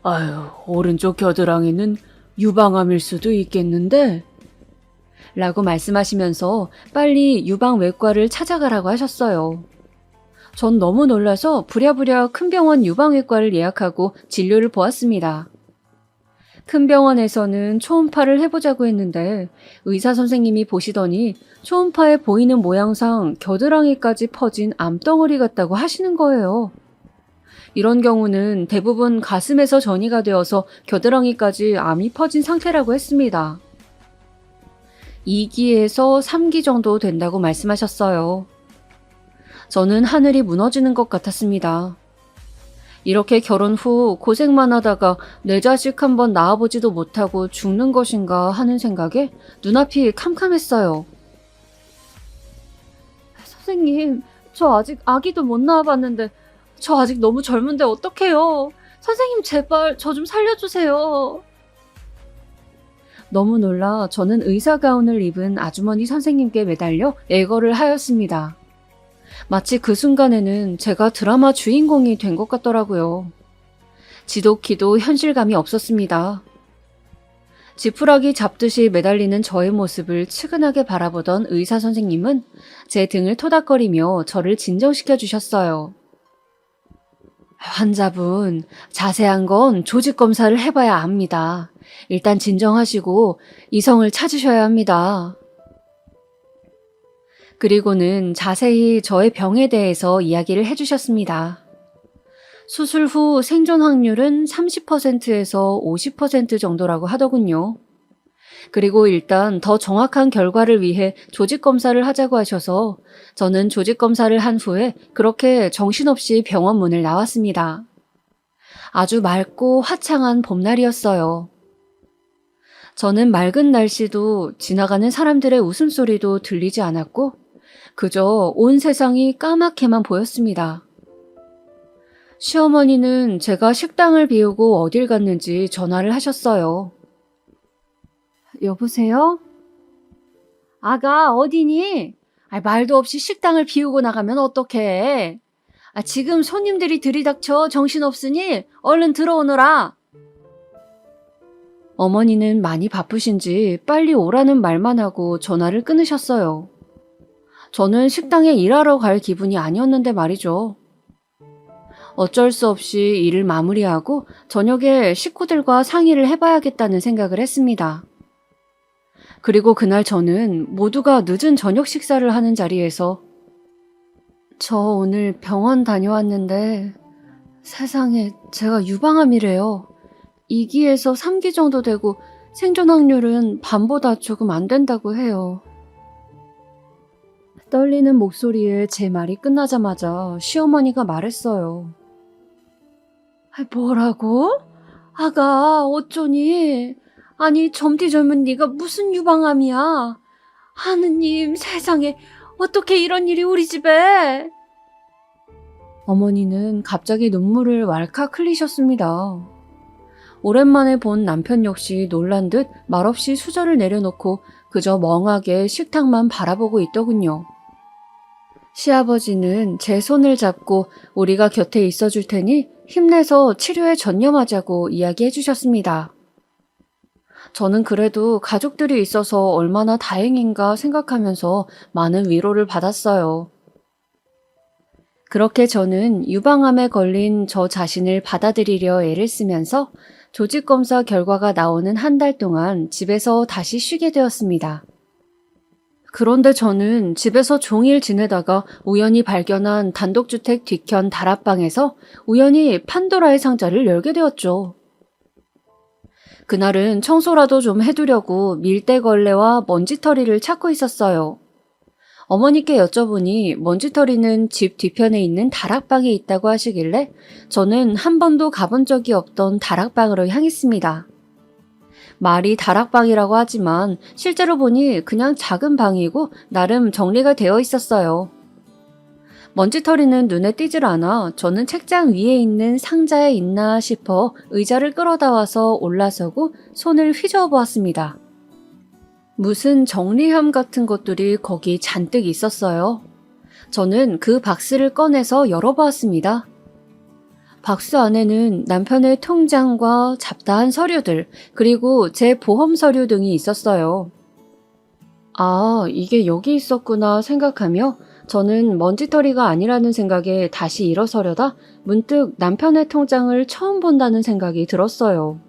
아유, 오른쪽 겨드랑이는 유방암일 수도 있겠는데? 라고 말씀하시면서 빨리 유방외과를 찾아가라고 하셨어요. 전 너무 놀라서 부랴부랴 큰 병원 유방외과를 예약하고 진료를 보았습니다. 큰 병원에서는 초음파를 해보자고 했는데 의사 선생님이 보시더니 초음파에 보이는 모양상 겨드랑이까지 퍼진 암덩어리 같다고 하시는 거예요. 이런 경우는 대부분 가슴에서 전이가 되어서 겨드랑이까지 암이 퍼진 상태라고 했습니다. 2기에서 3기 정도 된다고 말씀하셨어요. 저는 하늘이 무너지는 것 같았습니다. 이렇게 결혼 후 고생만 하다가 내 자식 한번 낳아보지도 못하고 죽는 것인가 하는 생각에 눈앞이 캄캄했어요. 선생님, 저 아직 아기도 못 낳아봤는데 저 아직 너무 젊은데 어떡해요? 선생님 제발 저 좀 살려주세요. 너무 놀라 저는 의사 가운을 입은 아주머니 선생님께 매달려 애걸을 하였습니다. 마치 그 순간에는 제가 드라마 주인공이 된 것 같더라고요. 지독히도 현실감이 없었습니다. 지푸라기 잡듯이 매달리는 저의 모습을 측은하게 바라보던 의사 선생님은 제 등을 토닥거리며 저를 진정시켜 주셨어요. 환자분, 자세한 건 조직 검사를 해봐야 압니다. 일단 진정하시고 이성을 찾으셔야 합니다. 그리고는 자세히 저의 병에 대해서 이야기를 해주셨습니다. 수술 후 생존 확률은 30%에서 50% 정도라고 하더군요. 그리고 일단 더 정확한 결과를 위해 조직검사를 하자고 하셔서 저는 조직검사를 한 후에 그렇게 정신없이 병원 문을 나왔습니다. 아주 맑고 화창한 봄날이었어요. 저는 맑은 날씨도 지나가는 사람들의 웃음소리도 들리지 않았고 그저 온 세상이 까맣게만 보였습니다. 시어머니는 제가 식당을 비우고 어딜 갔는지 전화를 하셨어요. 여보세요? 아가 어디니? 말도 없이 식당을 비우고 나가면 어떡해. 지금 손님들이 들이닥쳐 정신없으니 얼른 들어오너라. 어머니는 많이 바쁘신지 빨리 오라는 말만 하고 전화를 끊으셨어요. 저는 식당에 일하러 갈 기분이 아니었는데 말이죠. 어쩔 수 없이 일을 마무리하고 저녁에 식구들과 상의를 해봐야겠다는 생각을 했습니다. 그리고 그날 저는 모두가 늦은 저녁 식사를 하는 자리에서 저 오늘 병원 다녀왔는데 세상에 제가 유방암이래요. 2기에서 3기 정도 되고 생존 확률은 반보다 조금 안 된다고 해요. 떨리는 목소리에 제 말이 끝나자마자 시어머니가 말했어요. 뭐라고? 아가 어쩌니? 아니 젊디 젊은 네가 무슨 유방암이야? 하느님 세상에 어떻게 이런 일이 우리 집에? 어머니는 갑자기 눈물을 왈칵 흘리셨습니다. 오랜만에 본 남편 역시 놀란 듯 말없이 수저를 내려놓고 그저 멍하게 식탁만 바라보고 있더군요. 시아버지는 제 손을 잡고 우리가 곁에 있어줄 테니 힘내서 치료에 전념하자고 이야기해 주셨습니다. 저는 그래도 가족들이 있어서 얼마나 다행인가 생각하면서 많은 위로를 받았어요. 그렇게 저는 유방암에 걸린 저 자신을 받아들이려 애를 쓰면서 조직검사 결과가 나오는 한 달 동안 집에서 다시 쉬게 되었습니다. 그런데 저는 집에서 종일 지내다가 우연히 발견한 단독주택 뒤편 다락방에서 우연히 판도라의 상자를 열게 되었죠. 그날은 청소라도 좀 해두려고 밀대걸레와 먼지털이를 찾고 있었어요. 어머니께 여쭤보니 먼지털이는 집 뒤편에 있는 다락방에 있다고 하시길래 저는 한 번도 가본 적이 없던 다락방으로 향했습니다. 말이 다락방이라고 하지만 실제로 보니 그냥 작은 방이고 나름 정리가 되어 있었어요. 먼지털이는 눈에 띄질 않아 저는 책장 위에 있는 상자에 있나 싶어 의자를 끌어다 와서 올라서고 손을 휘저어 보았습니다. 무슨 정리함 같은 것들이 거기 잔뜩 있었어요. 저는 그 박스를 꺼내서 열어보았습니다. 박스 안에는 남편의 통장과 잡다한 서류들, 그리고 제 보험 서류 등이 있었어요. 아, 이게 여기 있었구나 생각하며 저는 먼지털이가 아니라는 생각에 다시 일어서려다 문득 남편의 통장을 처음 본다는 생각이 들었어요.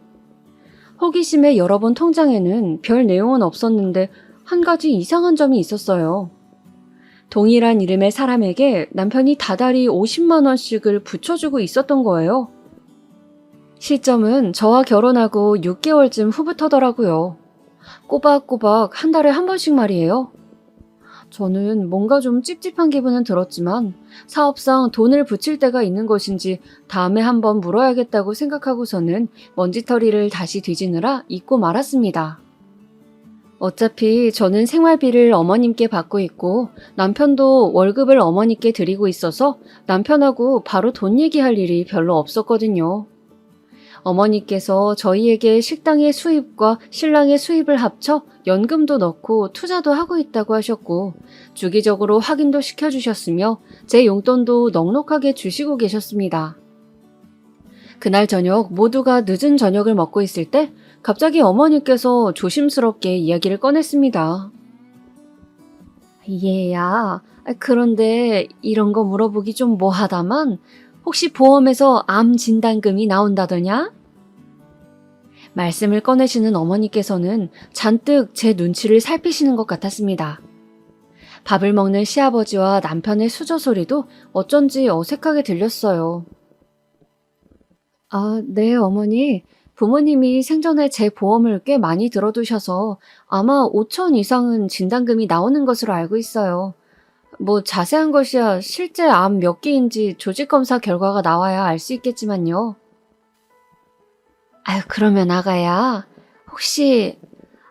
호기심에 열어본 통장에는 별 내용은 없었는데 한 가지 이상한 점이 있었어요. 동일한 이름의 사람에게 남편이 다달이 50만 원씩을 붙여주고 있었던 거예요. 시점은 저와 결혼하고 6개월쯤 후부터더라고요. 꼬박꼬박 한 달에 한 번씩 말이에요. 저는 뭔가 좀 찝찝한 기분은 들었지만 사업상 돈을 붙일 때가 있는 것인지 다음에 한번 물어야겠다고 생각하고서는 먼지털이를 다시 뒤지느라 잊고 말았습니다. 어차피 저는 생활비를 어머님께 받고 있고 남편도 월급을 어머니께 드리고 있어서 남편하고 바로 돈 얘기할 일이 별로 없었거든요. 어머니께서 저희에게 식당의 수입과 신랑의 수입을 합쳐 연금도 넣고 투자도 하고 있다고 하셨고 주기적으로 확인도 시켜주셨으며 제 용돈도 넉넉하게 주시고 계셨습니다. 그날 저녁 모두가 늦은 저녁을 먹고 있을 때 갑자기 어머니께서 조심스럽게 이야기를 꺼냈습니다. 얘야, 그런데 이런 거 물어보기 좀 뭐하다만 혹시 보험에서 암 진단금이 나온다더냐? 말씀을 꺼내시는 어머니께서는 잔뜩 제 눈치를 살피시는 것 같았습니다. 밥을 먹는 시아버지와 남편의 수저 소리도 어쩐지 어색하게 들렸어요. 아, 네, 어머니. 부모님이 생전에 제 보험을 꽤 많이 들어두셔서 아마 5천 이상은 진단금이 나오는 것으로 알고 있어요. 뭐 자세한 것이야 실제 암 몇 개인지 조직검사 결과가 나와야 알 수 있겠지만요. 아유, 그러면 아가야, 혹시,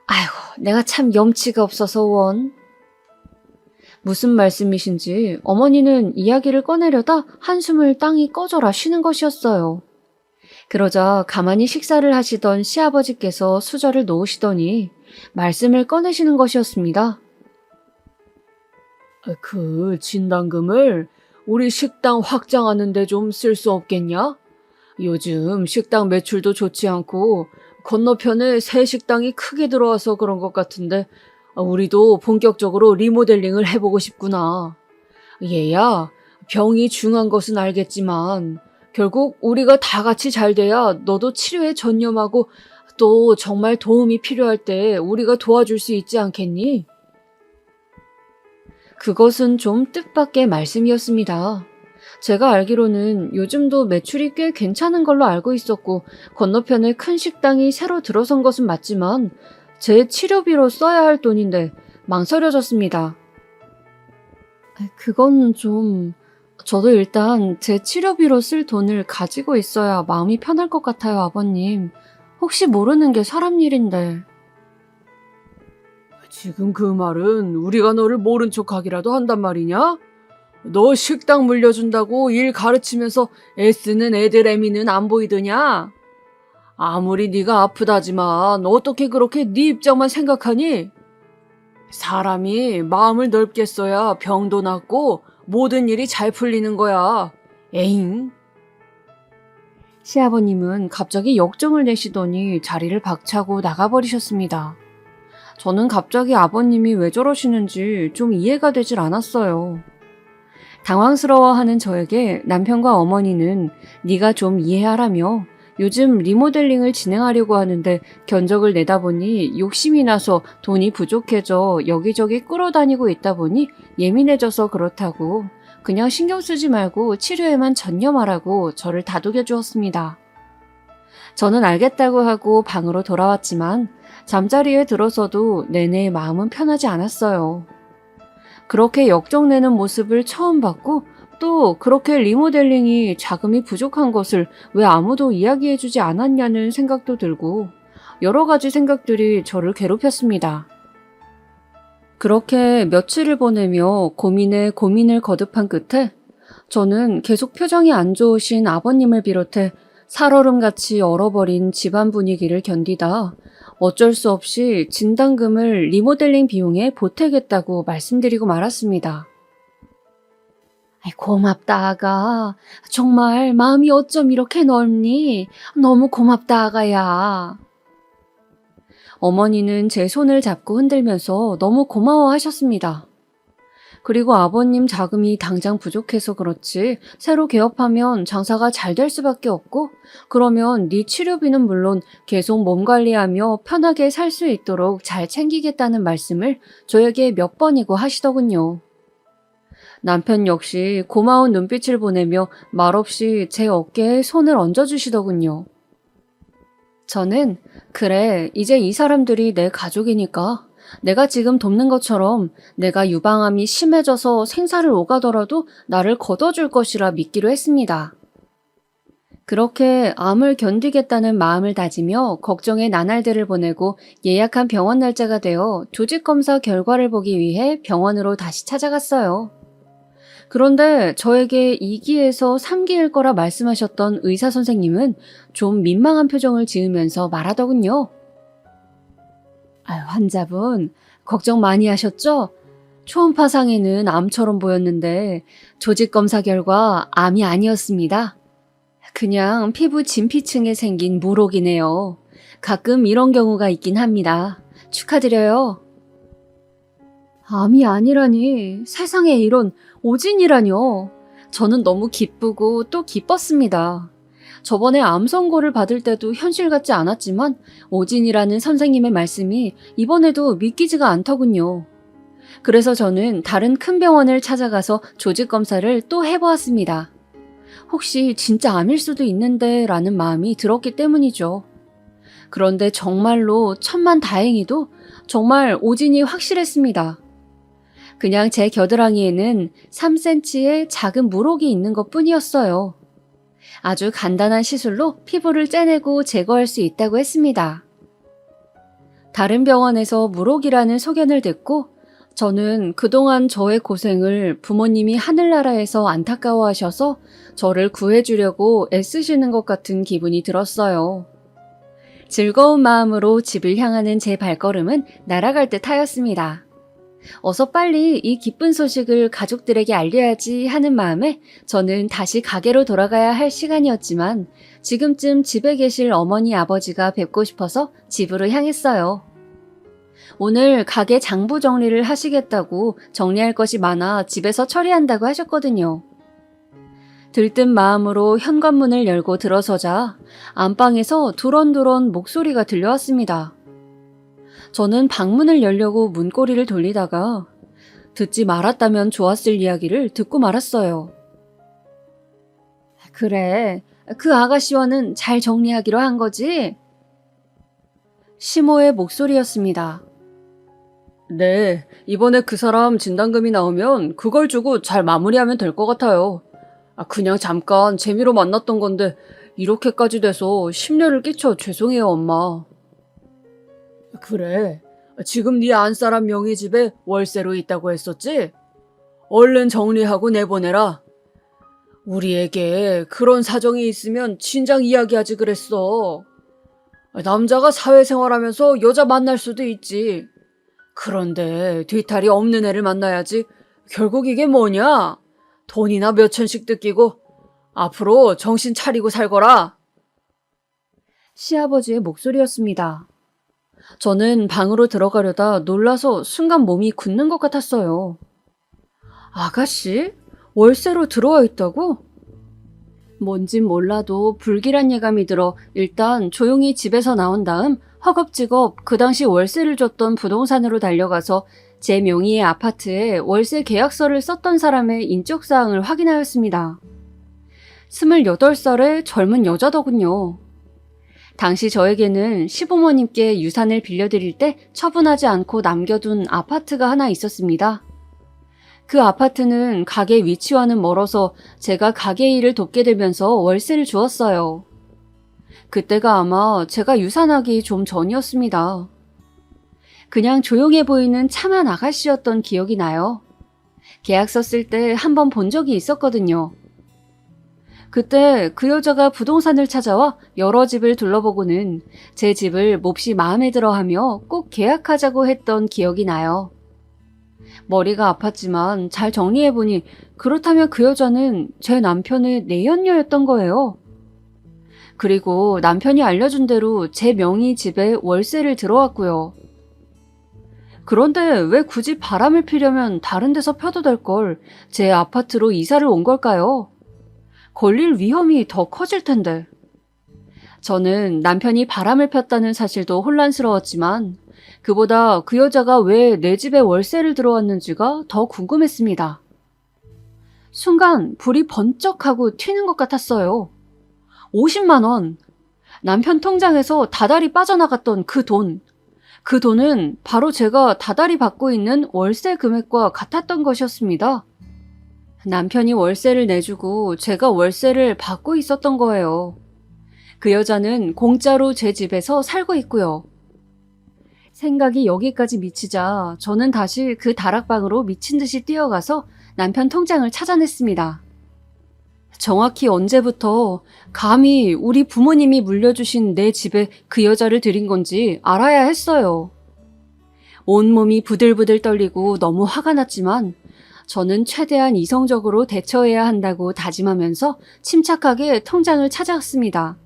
아이고, 내가 참 염치가 없어서 원. 무슨 말씀이신지 어머니는 이야기를 꺼내려다 한숨을 땅이 꺼져라 쉬는 것이었어요. 그러자 가만히 식사를 하시던 시아버지께서 수저를 놓으시더니 말씀을 꺼내시는 것이었습니다. 그 진단금을 우리 식당 확장하는 데 좀 쓸 수 없겠냐? 요즘 식당 매출도 좋지 않고 건너편에 새 식당이 크게 들어와서 그런 것 같은데 우리도 본격적으로 리모델링을 해보고 싶구나. 얘야, 병이 중한 것은 알겠지만 결국 우리가 다 같이 잘 돼야 너도 치료에 전념하고 또 정말 도움이 필요할 때 우리가 도와줄 수 있지 않겠니? 그것은 좀 뜻밖의 말씀이었습니다. 제가 알기로는 요즘도 매출이 꽤 괜찮은 걸로 알고 있었고 건너편에 큰 식당이 새로 들어선 것은 맞지만 제 치료비로 써야 할 돈인데 망설여졌습니다. 그건 좀... 저도 일단 제 치료비로 쓸 돈을 가지고 있어야 마음이 편할 것 같아요, 아버님. 혹시 모르는 게 사람 일인데. 지금 그 말은 우리가 너를 모른 척하기라도 한단 말이냐? 너 식당 물려준다고 일 가르치면서 애쓰는 애들 애미는 안 보이더냐? 아무리 네가 아프다지만 어떻게 그렇게 네 입장만 생각하니? 사람이 마음을 넓게 써야 병도 낫고 모든 일이 잘 풀리는 거야. 에잉? 시아버님은 갑자기 역정을 내시더니 자리를 박차고 나가버리셨습니다. 저는 갑자기 아버님이 왜 저러시는지 좀 이해가 되질 않았어요. 당황스러워하는 저에게 남편과 어머니는 네가 좀 이해하라며 요즘 리모델링을 진행하려고 하는데 견적을 내다 보니 욕심이 나서 돈이 부족해져 여기저기 끌어다니고 있다 보니 예민해져서 그렇다고 그냥 신경 쓰지 말고 치료에만 전념하라고 저를 다독여 주었습니다. 저는 알겠다고 하고 방으로 돌아왔지만 잠자리에 들어서도 내내 마음은 편하지 않았어요. 그렇게 역정내는 모습을 처음 봤고 또 그렇게 리모델링이 자금이 부족한 것을 왜 아무도 이야기해주지 않았냐는 생각도 들고 여러 가지 생각들이 저를 괴롭혔습니다. 그렇게 며칠을 보내며 고민에 고민을 거듭한 끝에 저는 계속 표정이 안 좋으신 아버님을 비롯해 살얼음같이 얼어버린 집안 분위기를 견디다 어쩔 수 없이 진단금을 리모델링 비용에 보태겠다고 말씀드리고 말았습니다. 고맙다, 아가. 정말 마음이 어쩜 이렇게 넓니? 너무 고맙다, 아가야. 어머니는 제 손을 잡고 흔들면서 너무 고마워하셨습니다. 그리고 아버님 자금이 당장 부족해서 그렇지 새로 개업하면 장사가 잘 될 수밖에 없고 그러면 네 치료비는 물론 계속 몸 관리하며 편하게 살 수 있도록 잘 챙기겠다는 말씀을 저에게 몇 번이고 하시더군요. 남편 역시 고마운 눈빛을 보내며 말없이 제 어깨에 손을 얹어주시더군요. 저는 그래, 이제 이 사람들이 내 가족이니까 내가 지금 돕는 것처럼 내가 유방암이 심해져서 생사를 오가더라도 나를 걷어줄 것이라 믿기로 했습니다. 그렇게 암을 견디겠다는 마음을 다지며 걱정의 나날들을 보내고 예약한 병원 날짜가 되어 조직검사 결과를 보기 위해 병원으로 다시 찾아갔어요. 그런데 저에게 2기에서 3기일 거라 말씀하셨던 의사 선생님은 좀 민망한 표정을 지으면서 말하더군요. 환자분, 걱정 많이 하셨죠? 초음파 상에는 암처럼 보였는데 조직검사 결과 암이 아니었습니다. 그냥 피부 진피층에 생긴 물혹이네요. 가끔 이런 경우가 있긴 합니다. 축하드려요. 암이 아니라니, 세상에 이런 오진이라뇨. 저는 너무 기쁘고 또 기뻤습니다. 저번에 암 선고를 받을 때도 현실 같지 않았지만 오진이라는 선생님의 말씀이 이번에도 믿기지가 않더군요. 그래서 저는 다른 큰 병원을 찾아가서 조직검사를 또 해보았습니다. 혹시 진짜 암일 수도 있는데 라는 마음이 들었기 때문이죠. 그런데 정말로 천만다행히도 정말 오진이 확실했습니다. 그냥 제 겨드랑이에는 3cm의 작은 물혹이 있는 것 뿐이었어요. 아주 간단한 시술로 피부를 째내고 제거할 수 있다고 했습니다. 다른 병원에서 물혹이라는 소견을 듣고 저는 그동안 저의 고생을 부모님이 하늘나라에서 안타까워하셔서 저를 구해주려고 애쓰시는 것 같은 기분이 들었어요. 즐거운 마음으로 집을 향하는 제 발걸음은 날아갈 듯 하였습니다. 어서 빨리 이 기쁜 소식을 가족들에게 알려야지 하는 마음에 저는 다시 가게로 돌아가야 할 시간이었지만 지금쯤 집에 계실 어머니 아버지가 뵙고 싶어서 집으로 향했어요. 오늘 가게 장부 정리를 하시겠다고 정리할 것이 많아 집에서 처리한다고 하셨거든요. 들뜬 마음으로 현관문을 열고 들어서자 안방에서 두런두런 목소리가 들려왔습니다. 저는 방문을 열려고 문고리를 돌리다가 듣지 말았다면 좋았을 이야기를 듣고 말았어요. 그래, 그 아가씨와는 잘 정리하기로 한 거지? 시모의 목소리였습니다. 네, 이번에 그 사람 진단금이 나오면 그걸 주고 잘 마무리하면 될 것 같아요. 그냥 잠깐 재미로 만났던 건데 이렇게까지 돼서 심려를 끼쳐 죄송해요, 엄마. 그래, 지금 네 안사람 명의 집에 월세로 있다고 했었지? 얼른 정리하고 내보내라. 우리에게 그런 사정이 있으면 진작 이야기하지 그랬어. 남자가 사회생활하면서 여자 만날 수도 있지. 그런데 뒤탈이 없는 애를 만나야지. 결국 이게 뭐냐? 돈이나 몇 천씩 뜯기고 앞으로 정신 차리고 살거라. 시아버지의 목소리였습니다. 저는 방으로 들어가려다 놀라서 순간 몸이 굳는 것 같았어요. 아가씨? 월세로 들어와 있다고? 뭔진 몰라도 불길한 예감이 들어 일단 조용히 집에서 나온 다음 허겁지겁 그 당시 월세를 줬던 부동산으로 달려가서 제 명의의 아파트에 월세 계약서를 썼던 사람의 인적사항을 확인하였습니다. 28살의 젊은 여자더군요. 당시 저에게는 시부모님께 유산을 빌려드릴 때 처분하지 않고 남겨둔 아파트가 하나 있었습니다. 그 아파트는 가게 위치와는 멀어서 제가 가게 일을 돕게 되면서 월세를 주었어요. 그때가 아마 제가 유산하기 좀 전이었습니다. 그냥 조용해 보이는 참한 아가씨였던 기억이 나요. 계약서 쓸 때 한 번 본 적이 있었거든요. 그때 그 여자가 부동산을 찾아와 여러 집을 둘러보고는 제 집을 몹시 마음에 들어하며 꼭 계약하자고 했던 기억이 나요. 머리가 아팠지만 잘 정리해보니 그렇다면 그 여자는 제 남편의 내연녀였던 거예요. 그리고 남편이 알려준 대로 제 명의 집에 월세를 들어왔고요. 그런데 왜 굳이 바람을 피려면 다른 데서 펴도 될 걸 제 아파트로 이사를 온 걸까요? 걸릴 위험이 더 커질 텐데. 저는 남편이 바람을 폈다는 사실도 혼란스러웠지만 그보다 그 여자가 왜 내 집에 월세를 들어왔는지가 더 궁금했습니다. 순간 불이 번쩍하고 튀는 것 같았어요. 50만 원. 남편 통장에서 다달이 빠져나갔던 그 돈. 그 돈은 바로 제가 다달이 받고 있는 월세 금액과 같았던 것이었습니다. 남편이 월세를 내주고 제가 월세를 받고 있었던 거예요. 그 여자는 공짜로 제 집에서 살고 있고요. 생각이 여기까지 미치자 저는 다시 그 다락방으로 미친 듯이 뛰어가서 남편 통장을 찾아냈습니다. 정확히 언제부터 감히 우리 부모님이 물려주신 내 집에 그 여자를 들인 건지 알아야 했어요. 온몸이 부들부들 떨리고 너무 화가 났지만 저는 최대한 이성적으로 대처해야 한다고 다짐하면서 침착하게 통장을 찾아갔습니다.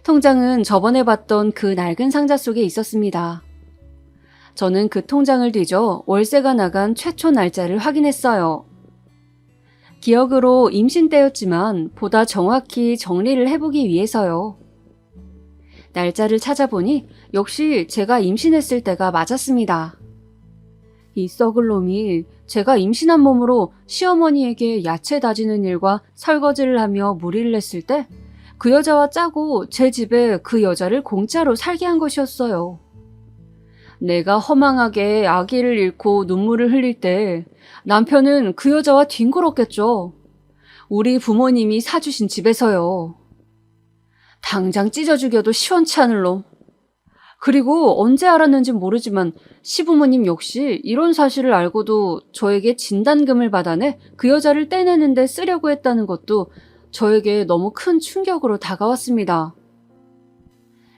통장은 저번에 봤던 그 낡은 상자 속에 있었습니다. 저는 그 통장을 뒤져 월세가 나간 최초 날짜를 확인했어요. 기억으로 임신 때였지만 보다 정확히 정리를 해보기 위해서요. 날짜를 찾아보니 역시 제가 임신했을 때가 맞았습니다. 이 썩을 놈이 제가 임신한 몸으로 시어머니에게 야채 다지는 일과 설거지를 하며 무리를 했을 때 그 여자와 짜고 제 집에 그 여자를 공짜로 살게 한 것이었어요. 내가 허망하게 아기를 잃고 눈물을 흘릴 때 남편은 그 여자와 뒹굴었겠죠. 우리 부모님이 사주신 집에서요. 당장 찢어 죽여도 시원치 않을 놈. 그리고 언제 알았는지 모르지만 시부모님 역시 이런 사실을 알고도 저에게 진단금을 받아내 그 여자를 떼내는 데 쓰려고 했다는 것도 저에게 너무 큰 충격으로 다가왔습니다.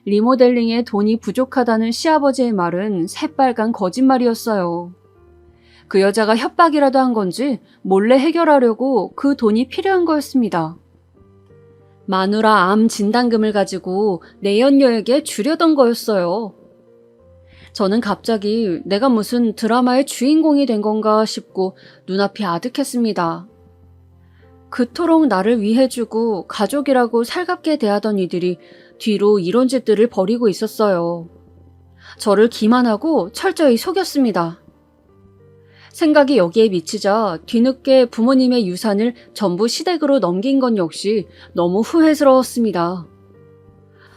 리모델링에 돈이 부족하다는 시아버지의 말은 새빨간 거짓말이었어요. 그 여자가 협박이라도 한 건지 몰래 해결하려고 그 돈이 필요한 거였습니다. 마누라 암 진단금을 가지고 내연녀에게 주려던 거였어요. 저는 갑자기 내가 무슨 드라마의 주인공이 된 건가 싶고 눈앞이 아득했습니다. 그토록 나를 위해주고 가족이라고 살갑게 대하던 이들이 뒤로 이런 짓들을 벌이고 있었어요. 저를 기만하고 철저히 속였습니다. 생각이 여기에 미치자 뒤늦게 부모님의 유산을 전부 시댁으로 넘긴 건 역시 너무 후회스러웠습니다.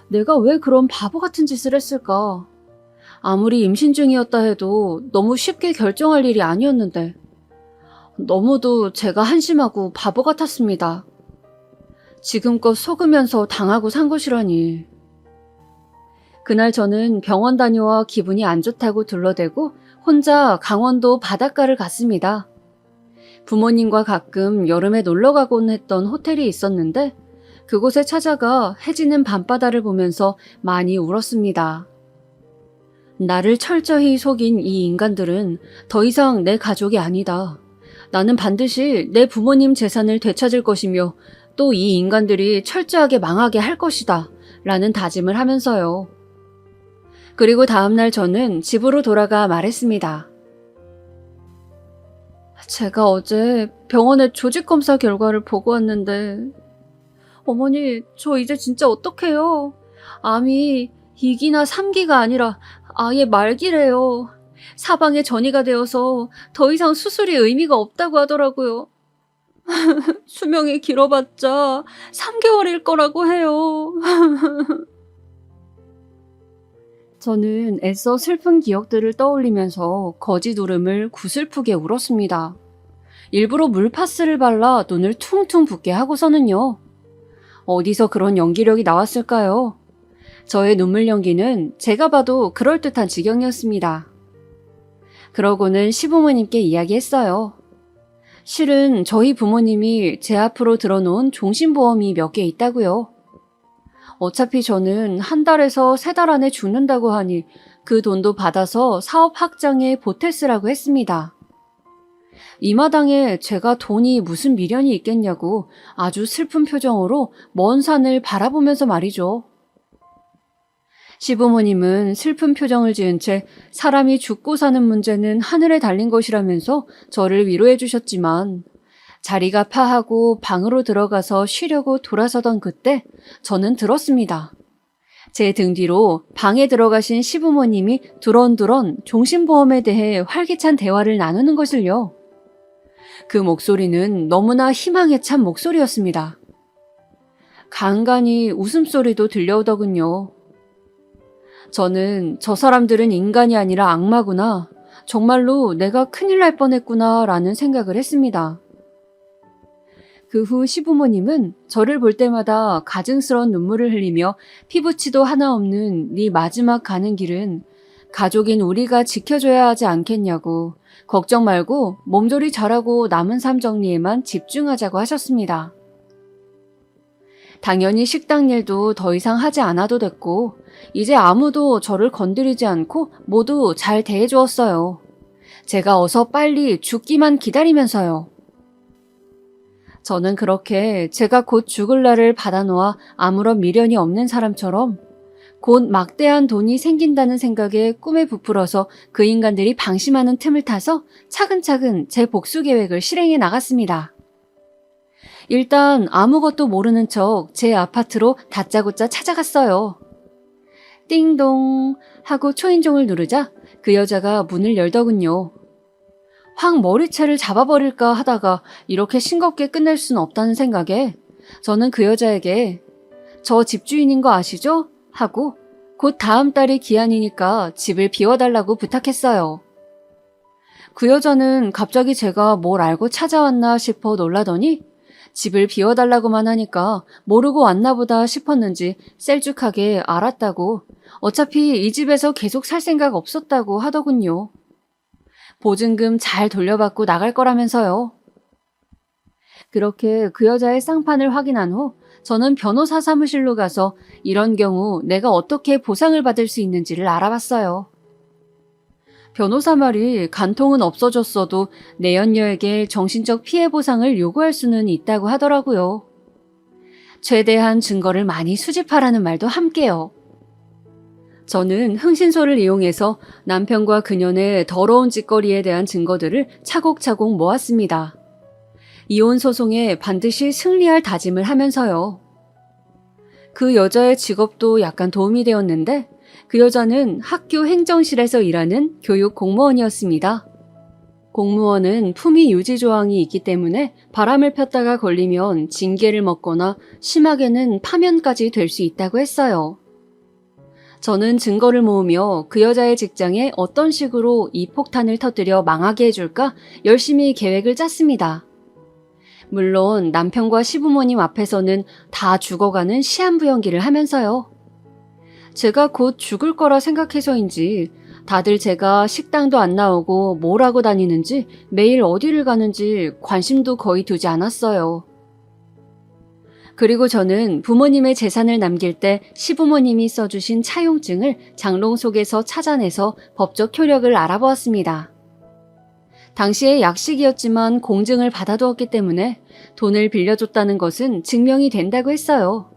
내가 왜 그런 바보 같은 짓을 했을까? 아무리 임신 중이었다 해도 너무 쉽게 결정할 일이 아니었는데 너무도 제가 한심하고 바보 같았습니다. 지금껏 속으면서 당하고 산 것이라니. 그날 저는 병원 다녀와 기분이 안 좋다고 둘러대고 혼자 강원도 바닷가를 갔습니다. 부모님과 가끔 여름에 놀러 가곤 했던 호텔이 있었는데 그곳에 찾아가 해지는 밤바다를 보면서 많이 울었습니다. 나를 철저히 속인 이 인간들은 더 이상 내 가족이 아니다. 나는 반드시 내 부모님 재산을 되찾을 것이며 또 이 인간들이 철저하게 망하게 할 것이다. 라는 다짐을 하면서요. 그리고 다음날 저는 집으로 돌아가 말했습니다. 제가 어제 병원에 조직검사 결과를 보고 왔는데 어머니, 저 이제 진짜 어떡해요? 암이 2기나 3기가 아니라 아예 말기래요. 사방에 전이가 되어서 더 이상 수술이 의미가 없다고 하더라고요. 수명이 길어봤자 3개월일 거라고 해요. 저는 애써 슬픈 기억들을 떠올리면서 거짓 울음을 구슬프게 울었습니다. 일부러 물파스를 발라 눈을 퉁퉁 붓게 하고서는요. 어디서 그런 연기력이 나왔을까요? 저의 눈물 연기는 제가 봐도 그럴듯한 지경이었습니다. 그러고는 시부모님께 이야기했어요. 실은 저희 부모님이 제 앞으로 들어놓은 종신보험이 몇 개 있다고요. 어차피 저는 한 달에서 3달 안에 죽는다고 하니 그 돈도 받아서 사업 확장에 보태 쓰라고 했습니다. 이 마당에 제가 돈이 무슨 미련이 있겠냐고 아주 슬픈 표정으로 먼 산을 바라보면서 말이죠. 시부모님은 슬픈 표정을 지은 채 사람이 죽고 사는 문제는 하늘에 달린 것이라면서 저를 위로해 주셨지만 자리가 파하고 방으로 들어가서 쉬려고 돌아서던 그때 저는 들었습니다. 제 등 뒤로 방에 들어가신 시부모님이 두런두런 종신보험에 대해 활기찬 대화를 나누는 것을요. 그 목소리는 너무나 희망에 찬 목소리였습니다. 간간히 웃음소리도 들려오더군요. 저는 저 사람들은 인간이 아니라 악마구나, 정말로 내가 큰일 날 뻔했구나 라는 생각을 했습니다. 그 후 시부모님은 저를 볼 때마다 가증스러운 눈물을 흘리며 피부치도 하나 없는 네 마지막 가는 길은 가족인 우리가 지켜줘야 하지 않겠냐고 걱정 말고 몸조리 잘하고 남은 삶 정리에만 집중하자고 하셨습니다. 당연히 식당 일도 더 이상 하지 않아도 됐고 이제 아무도 저를 건드리지 않고 모두 잘 대해주었어요. 제가 어서 빨리 죽기만 기다리면서요. 저는 그렇게 제가 곧 죽을 날을 받아놓아 아무런 미련이 없는 사람처럼 곧 막대한 돈이 생긴다는 생각에 꿈에 부풀어서 그 인간들이 방심하는 틈을 타서 차근차근 제 복수 계획을 실행해 나갔습니다. 일단 아무것도 모르는 척 제 아파트로 다짜고짜 찾아갔어요. 띵동 하고 초인종을 누르자 그 여자가 문을 열더군요. 확 머리채를 잡아버릴까 하다가 이렇게 싱겁게 끝낼 수는 없다는 생각에 저는 그 여자에게 저 집주인인 거 아시죠? 하고 곧 다음 달이 기한이니까 집을 비워달라고 부탁했어요. 그 여자는 갑자기 제가 뭘 알고 찾아왔나 싶어 놀라더니 집을 비워달라고만 하니까 모르고 왔나 보다 싶었는지 셀쭉하게 알았다고 어차피 이 집에서 계속 살 생각 없었다고 하더군요. 보증금 잘 돌려받고 나갈 거라면서요. 그렇게 그 여자의 쌍판을 확인한 후 저는 변호사 사무실로 가서 이런 경우 내가 어떻게 보상을 받을 수 있는지를 알아봤어요. 변호사 말이 간통은 없어졌어도 내연녀에게 정신적 피해 보상을 요구할 수는 있다고 하더라고요. 최대한 증거를 많이 수집하라는 말도 함께요. 저는 흥신소를 이용해서 남편과 그년의 더러운 짓거리에 대한 증거들을 차곡차곡 모았습니다. 이혼 소송에 반드시 승리할 다짐을 하면서요. 그 여자의 직업도 약간 도움이 되었는데 그 여자는 학교 행정실에서 일하는 교육 공무원이었습니다. 공무원은 품위 유지 조항이 있기 때문에 바람을 폈다가 걸리면 징계를 먹거나 심하게는 파면까지 될 수 있다고 했어요. 저는 증거를 모으며 그 여자의 직장에 어떤 식으로 이 폭탄을 터뜨려 망하게 해줄까 열심히 계획을 짰습니다. 물론 남편과 시부모님 앞에서는 다 죽어가는 시한부 연기를 하면서요. 제가 곧 죽을 거라 생각해서인지 다들 제가 식당도 안 나오고 뭘 하고 다니는지 매일 어디를 가는지 관심도 거의 두지 않았어요. 그리고 저는 부모님의 재산을 남길 때 시부모님이 써주신 차용증을 장롱 속에서 찾아내서 법적 효력을 알아보았습니다. 당시에 약식이었지만 공증을 받아두었기 때문에 돈을 빌려줬다는 것은 증명이 된다고 했어요.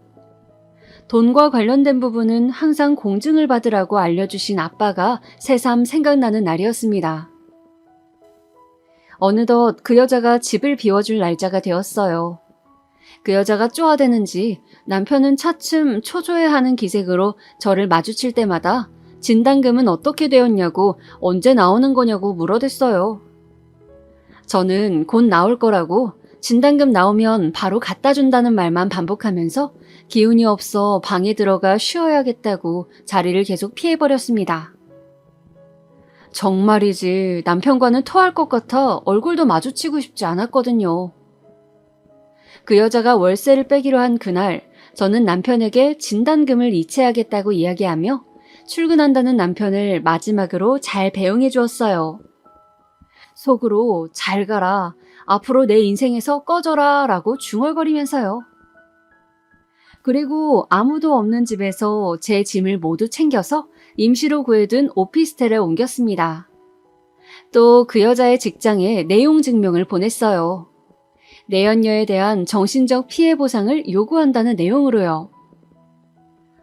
돈과 관련된 부분은 항상 공증을 받으라고 알려주신 아빠가 새삼 생각나는 날이었습니다. 어느덧 그 여자가 집을 비워줄 날짜가 되었어요. 그 여자가 쪼아대는지 남편은 차츰 초조해하는 기색으로 저를 마주칠 때마다 진단금은 어떻게 되었냐고 언제 나오는 거냐고 물어댔어요. 저는 곧 나올 거라고 진단금 나오면 바로 갖다 준다는 말만 반복하면서 기운이 없어 방에 들어가 쉬어야겠다고 자리를 계속 피해버렸습니다. 정말이지 남편과는 토할 것 같아 얼굴도 마주치고 싶지 않았거든요. 그 여자가 월세를 빼기로 한 그날 저는 남편에게 진단금을 이체하겠다고 이야기하며 출근한다는 남편을 마지막으로 잘 배웅해 주었어요. 속으로 잘 가라, 앞으로 내 인생에서 꺼져라 라고 중얼거리면서요. 그리고 아무도 없는 집에서 제 짐을 모두 챙겨서 임시로 구해둔 오피스텔에 옮겼습니다. 또 그 여자의 직장에 내용 증명을 보냈어요. 내연녀에 대한 정신적 피해 보상을 요구한다는 내용으로요.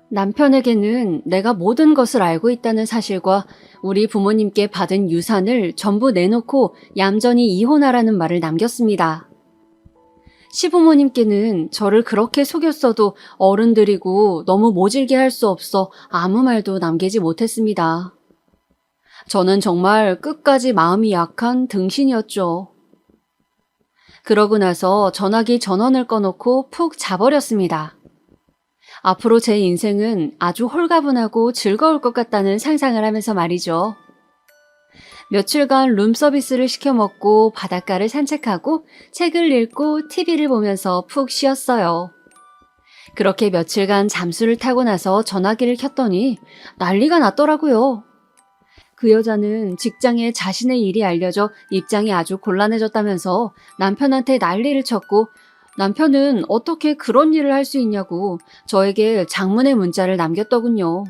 남편에게는 내가 모든 것을 알고 있다는 사실과 우리 부모님께 받은 유산을 전부 내놓고 얌전히 이혼하라는 말을 남겼습니다. 시부모님께는 저를 그렇게 속였어도 어른들이고 너무 모질게 할 수 없어 아무 말도 남기지 못했습니다. 저는 정말 끝까지 마음이 약한 등신이었죠. 그러고 나서 전화기 전원을 꺼놓고 푹 자버렸습니다. 앞으로 제 인생은 아주 홀가분하고 즐거울 것 같다는 상상을 하면서 말이죠. 며칠간 룸서비스를 시켜 먹고 바닷가를 산책하고 책을 읽고 TV를 보면서 푹 쉬었어요. 그렇게 며칠간 잠수를 타고 나서 전화기를 켰더니 난리가 났더라고요. 그 여자는 직장에 자신의 일이 알려져 입장이 아주 곤란해졌다면서 남편한테 난리를 쳤고 남편은 어떻게 그런 일을 할 수 있냐고 저에게 장문의 문자를 남겼더군요.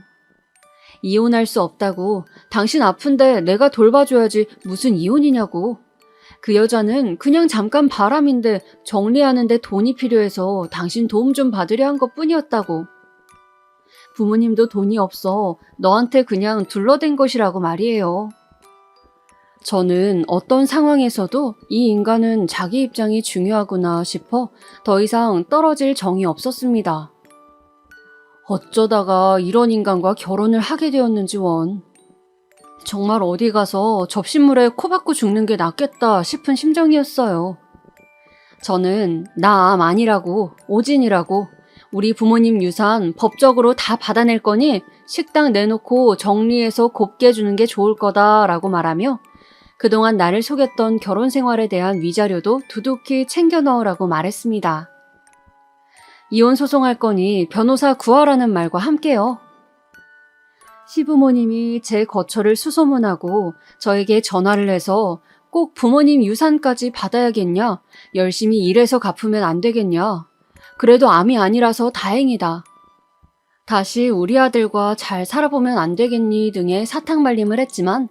이혼할 수 없다고, 당신 아픈데 내가 돌봐줘야지 무슨 이혼이냐고. 그 여자는 그냥 잠깐 바람인데 정리하는데 돈이 필요해서 당신 도움 좀 받으려 한 것뿐이었다고. 부모님도 돈이 없어 너한테 그냥 둘러댄 것이라고 말이에요. 저는 어떤 상황에서도 이 인간은 자기 입장이 중요하구나 싶어 더 이상 떨어질 정이 없었습니다. 어쩌다가 이런 인간과 결혼을 하게 되었는지 원. 정말 어디 가서 접시물에 코 박고 죽는 게 낫겠다 싶은 심정이었어요. 저는 나 암 아니라고, 오진이라고, 우리 부모님 유산 법적으로 다 받아낼 거니 식당 내놓고 정리해서 곱게 주는 게 좋을 거다라고 말하며 그동안 나를 속였던 결혼 생활에 대한 위자료도 두둑히 챙겨 넣으라고 말했습니다. 이혼 소송할 거니 변호사 구하라는 말과 함께요. 시부모님이 제 거처를 수소문하고 저에게 전화를 해서 꼭 부모님 유산까지 받아야겠냐? 열심히 일해서 갚으면 안 되겠냐? 그래도 암이 아니라서 다행이다. 다시 우리 아들과 잘 살아보면 안 되겠니? 등의 사탕발림을 했지만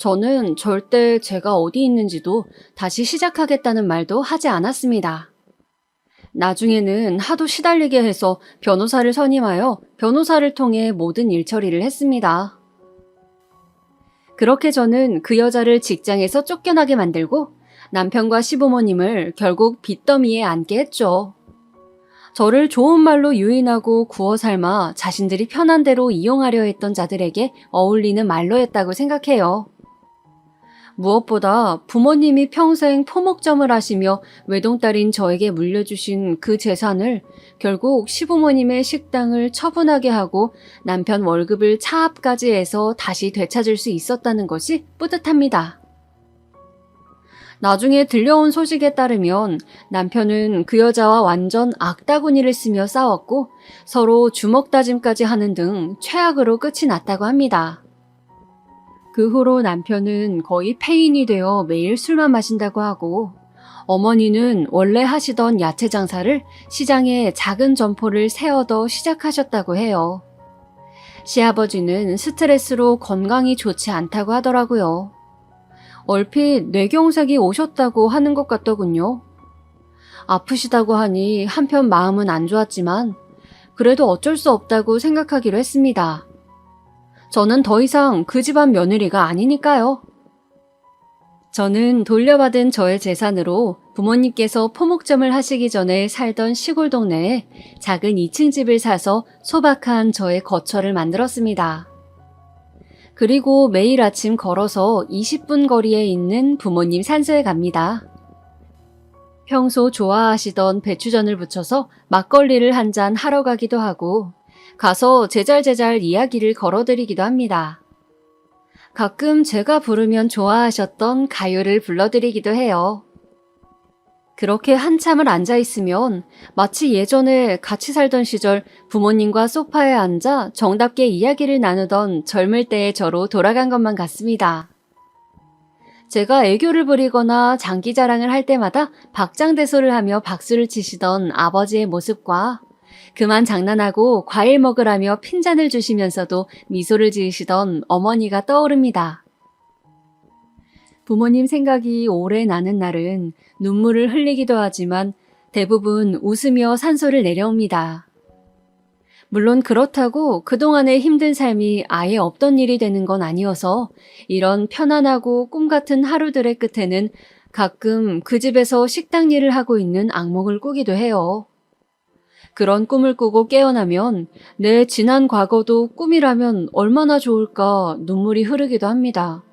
저는 절대 제가 어디 있는지도 다시 시작하겠다는 말도 하지 않았습니다. 나중에는 하도 시달리게 해서 변호사를 선임하여 변호사를 통해 모든 일 처리를 했습니다. 그렇게 저는 그 여자를 직장에서 쫓겨나게 만들고 남편과 시부모님을 결국 빚더미에 앉게 했죠. 저를 좋은 말로 유인하고 구워 삶아 자신들이 편한 대로 이용하려 했던 자들에게 어울리는 말로였다고 생각해요. 무엇보다 부모님이 평생 포목점을 하시며 외동딸인 저에게 물려주신 그 재산을 결국 시부모님의 식당을 처분하게 하고 남편 월급을 차압까지 해서 다시 되찾을 수 있었다는 것이 뿌듯합니다. 나중에 들려온 소식에 따르면 남편은 그 여자와 완전 악다구니를 쓰며 싸웠고 서로 주먹 다짐까지 하는 등 최악으로 끝이 났다고 합니다. 그 후로 남편은 거의 폐인이 되어 매일 술만 마신다고 하고 어머니는 원래 하시던 야채 장사를 시장에 작은 점포를 세워더 시작하셨다고 해요. 시아버지는 스트레스로 건강이 좋지 않다고 하더라고요. 얼핏 뇌경색이 오셨다고 하는 것 같더군요. 아프시다고 하니 한편 마음은 안 좋았지만 그래도 어쩔 수 없다고 생각하기로 했습니다. 저는 더 이상 그 집안 며느리가 아니니까요. 저는 돌려받은 저의 재산으로 부모님께서 포목점을 하시기 전에 살던 시골 동네에 작은 2층 집을 사서 소박한 저의 거처를 만들었습니다. 그리고 매일 아침 걸어서 20분 거리에 있는 부모님 산소에 갑니다. 평소 좋아하시던 배추전을 부쳐서 막걸리를 한 잔 하러 가기도 하고 가서 제잘제잘 이야기를 걸어드리기도 합니다. 가끔 제가 부르면 좋아하셨던 가요를 불러드리기도 해요. 그렇게 한참을 앉아있으면 마치 예전에 같이 살던 시절 부모님과 소파에 앉아 정답게 이야기를 나누던 젊을 때의 저로 돌아간 것만 같습니다. 제가 애교를 부리거나 장기자랑을 할 때마다 박장대소를 하며 박수를 치시던 아버지의 모습과 그만 장난하고 과일 먹으라며 핀잔을 주시면서도 미소를 지으시던 어머니가 떠오릅니다. 부모님 생각이 오래 나는 날은 눈물을 흘리기도 하지만 대부분 웃으며 산소를 내려옵니다. 물론 그렇다고 그동안의 힘든 삶이 아예 없던 일이 되는 건 아니어서 이런 편안하고 꿈 같은 하루들의 끝에는 가끔 그 집에서 식당 일을 하고 있는 악몽을 꾸기도 해요. 그런 꿈을 꾸고 깨어나면 내 지난 과거도 꿈이라면 얼마나 좋을까 눈물이 흐르기도 합니다.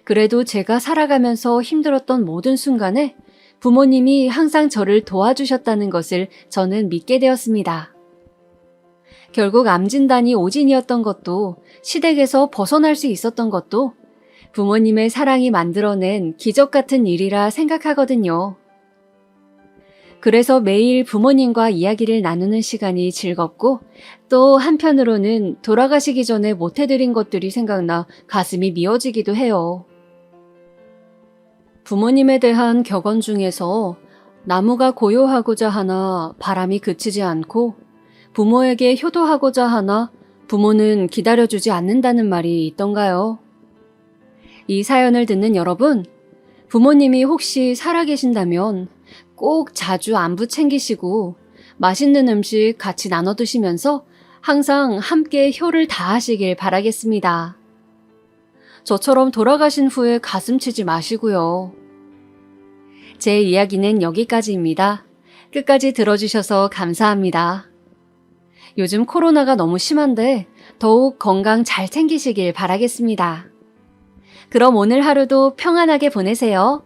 그래도 제가 살아가면서 힘들었던 모든 순간에 부모님이 항상 저를 도와주셨다는 것을 저는 믿게 되었습니다. 결국 암 진단이 오진이었던 것도 시댁에서 벗어날 수 있었던 것도 부모님의 사랑이 만들어낸 기적 같은 일이라 생각하거든요. 그래서 매일 부모님과 이야기를 나누는 시간이 즐겁고 또 한편으로는 돌아가시기 전에 못해드린 것들이 생각나 가슴이 미어지기도 해요. 부모님에 대한 격언 중에서 나무가 고요하고자 하나 바람이 그치지 않고 부모에게 효도하고자 하나 부모는 기다려주지 않는다는 말이 있던가요? 이 사연을 듣는 여러분, 부모님이 혹시 살아계신다면 꼭 자주 안부 챙기시고 맛있는 음식 같이 나눠 드시면서 항상 함께 효를 다하시길 바라겠습니다. 저처럼 돌아가신 후에 가슴 치지 마시고요. 제 이야기는 여기까지입니다. 끝까지 들어주셔서 감사합니다. 요즘 코로나가 너무 심한데 더욱 건강 잘 챙기시길 바라겠습니다. 그럼 오늘 하루도 평안하게 보내세요.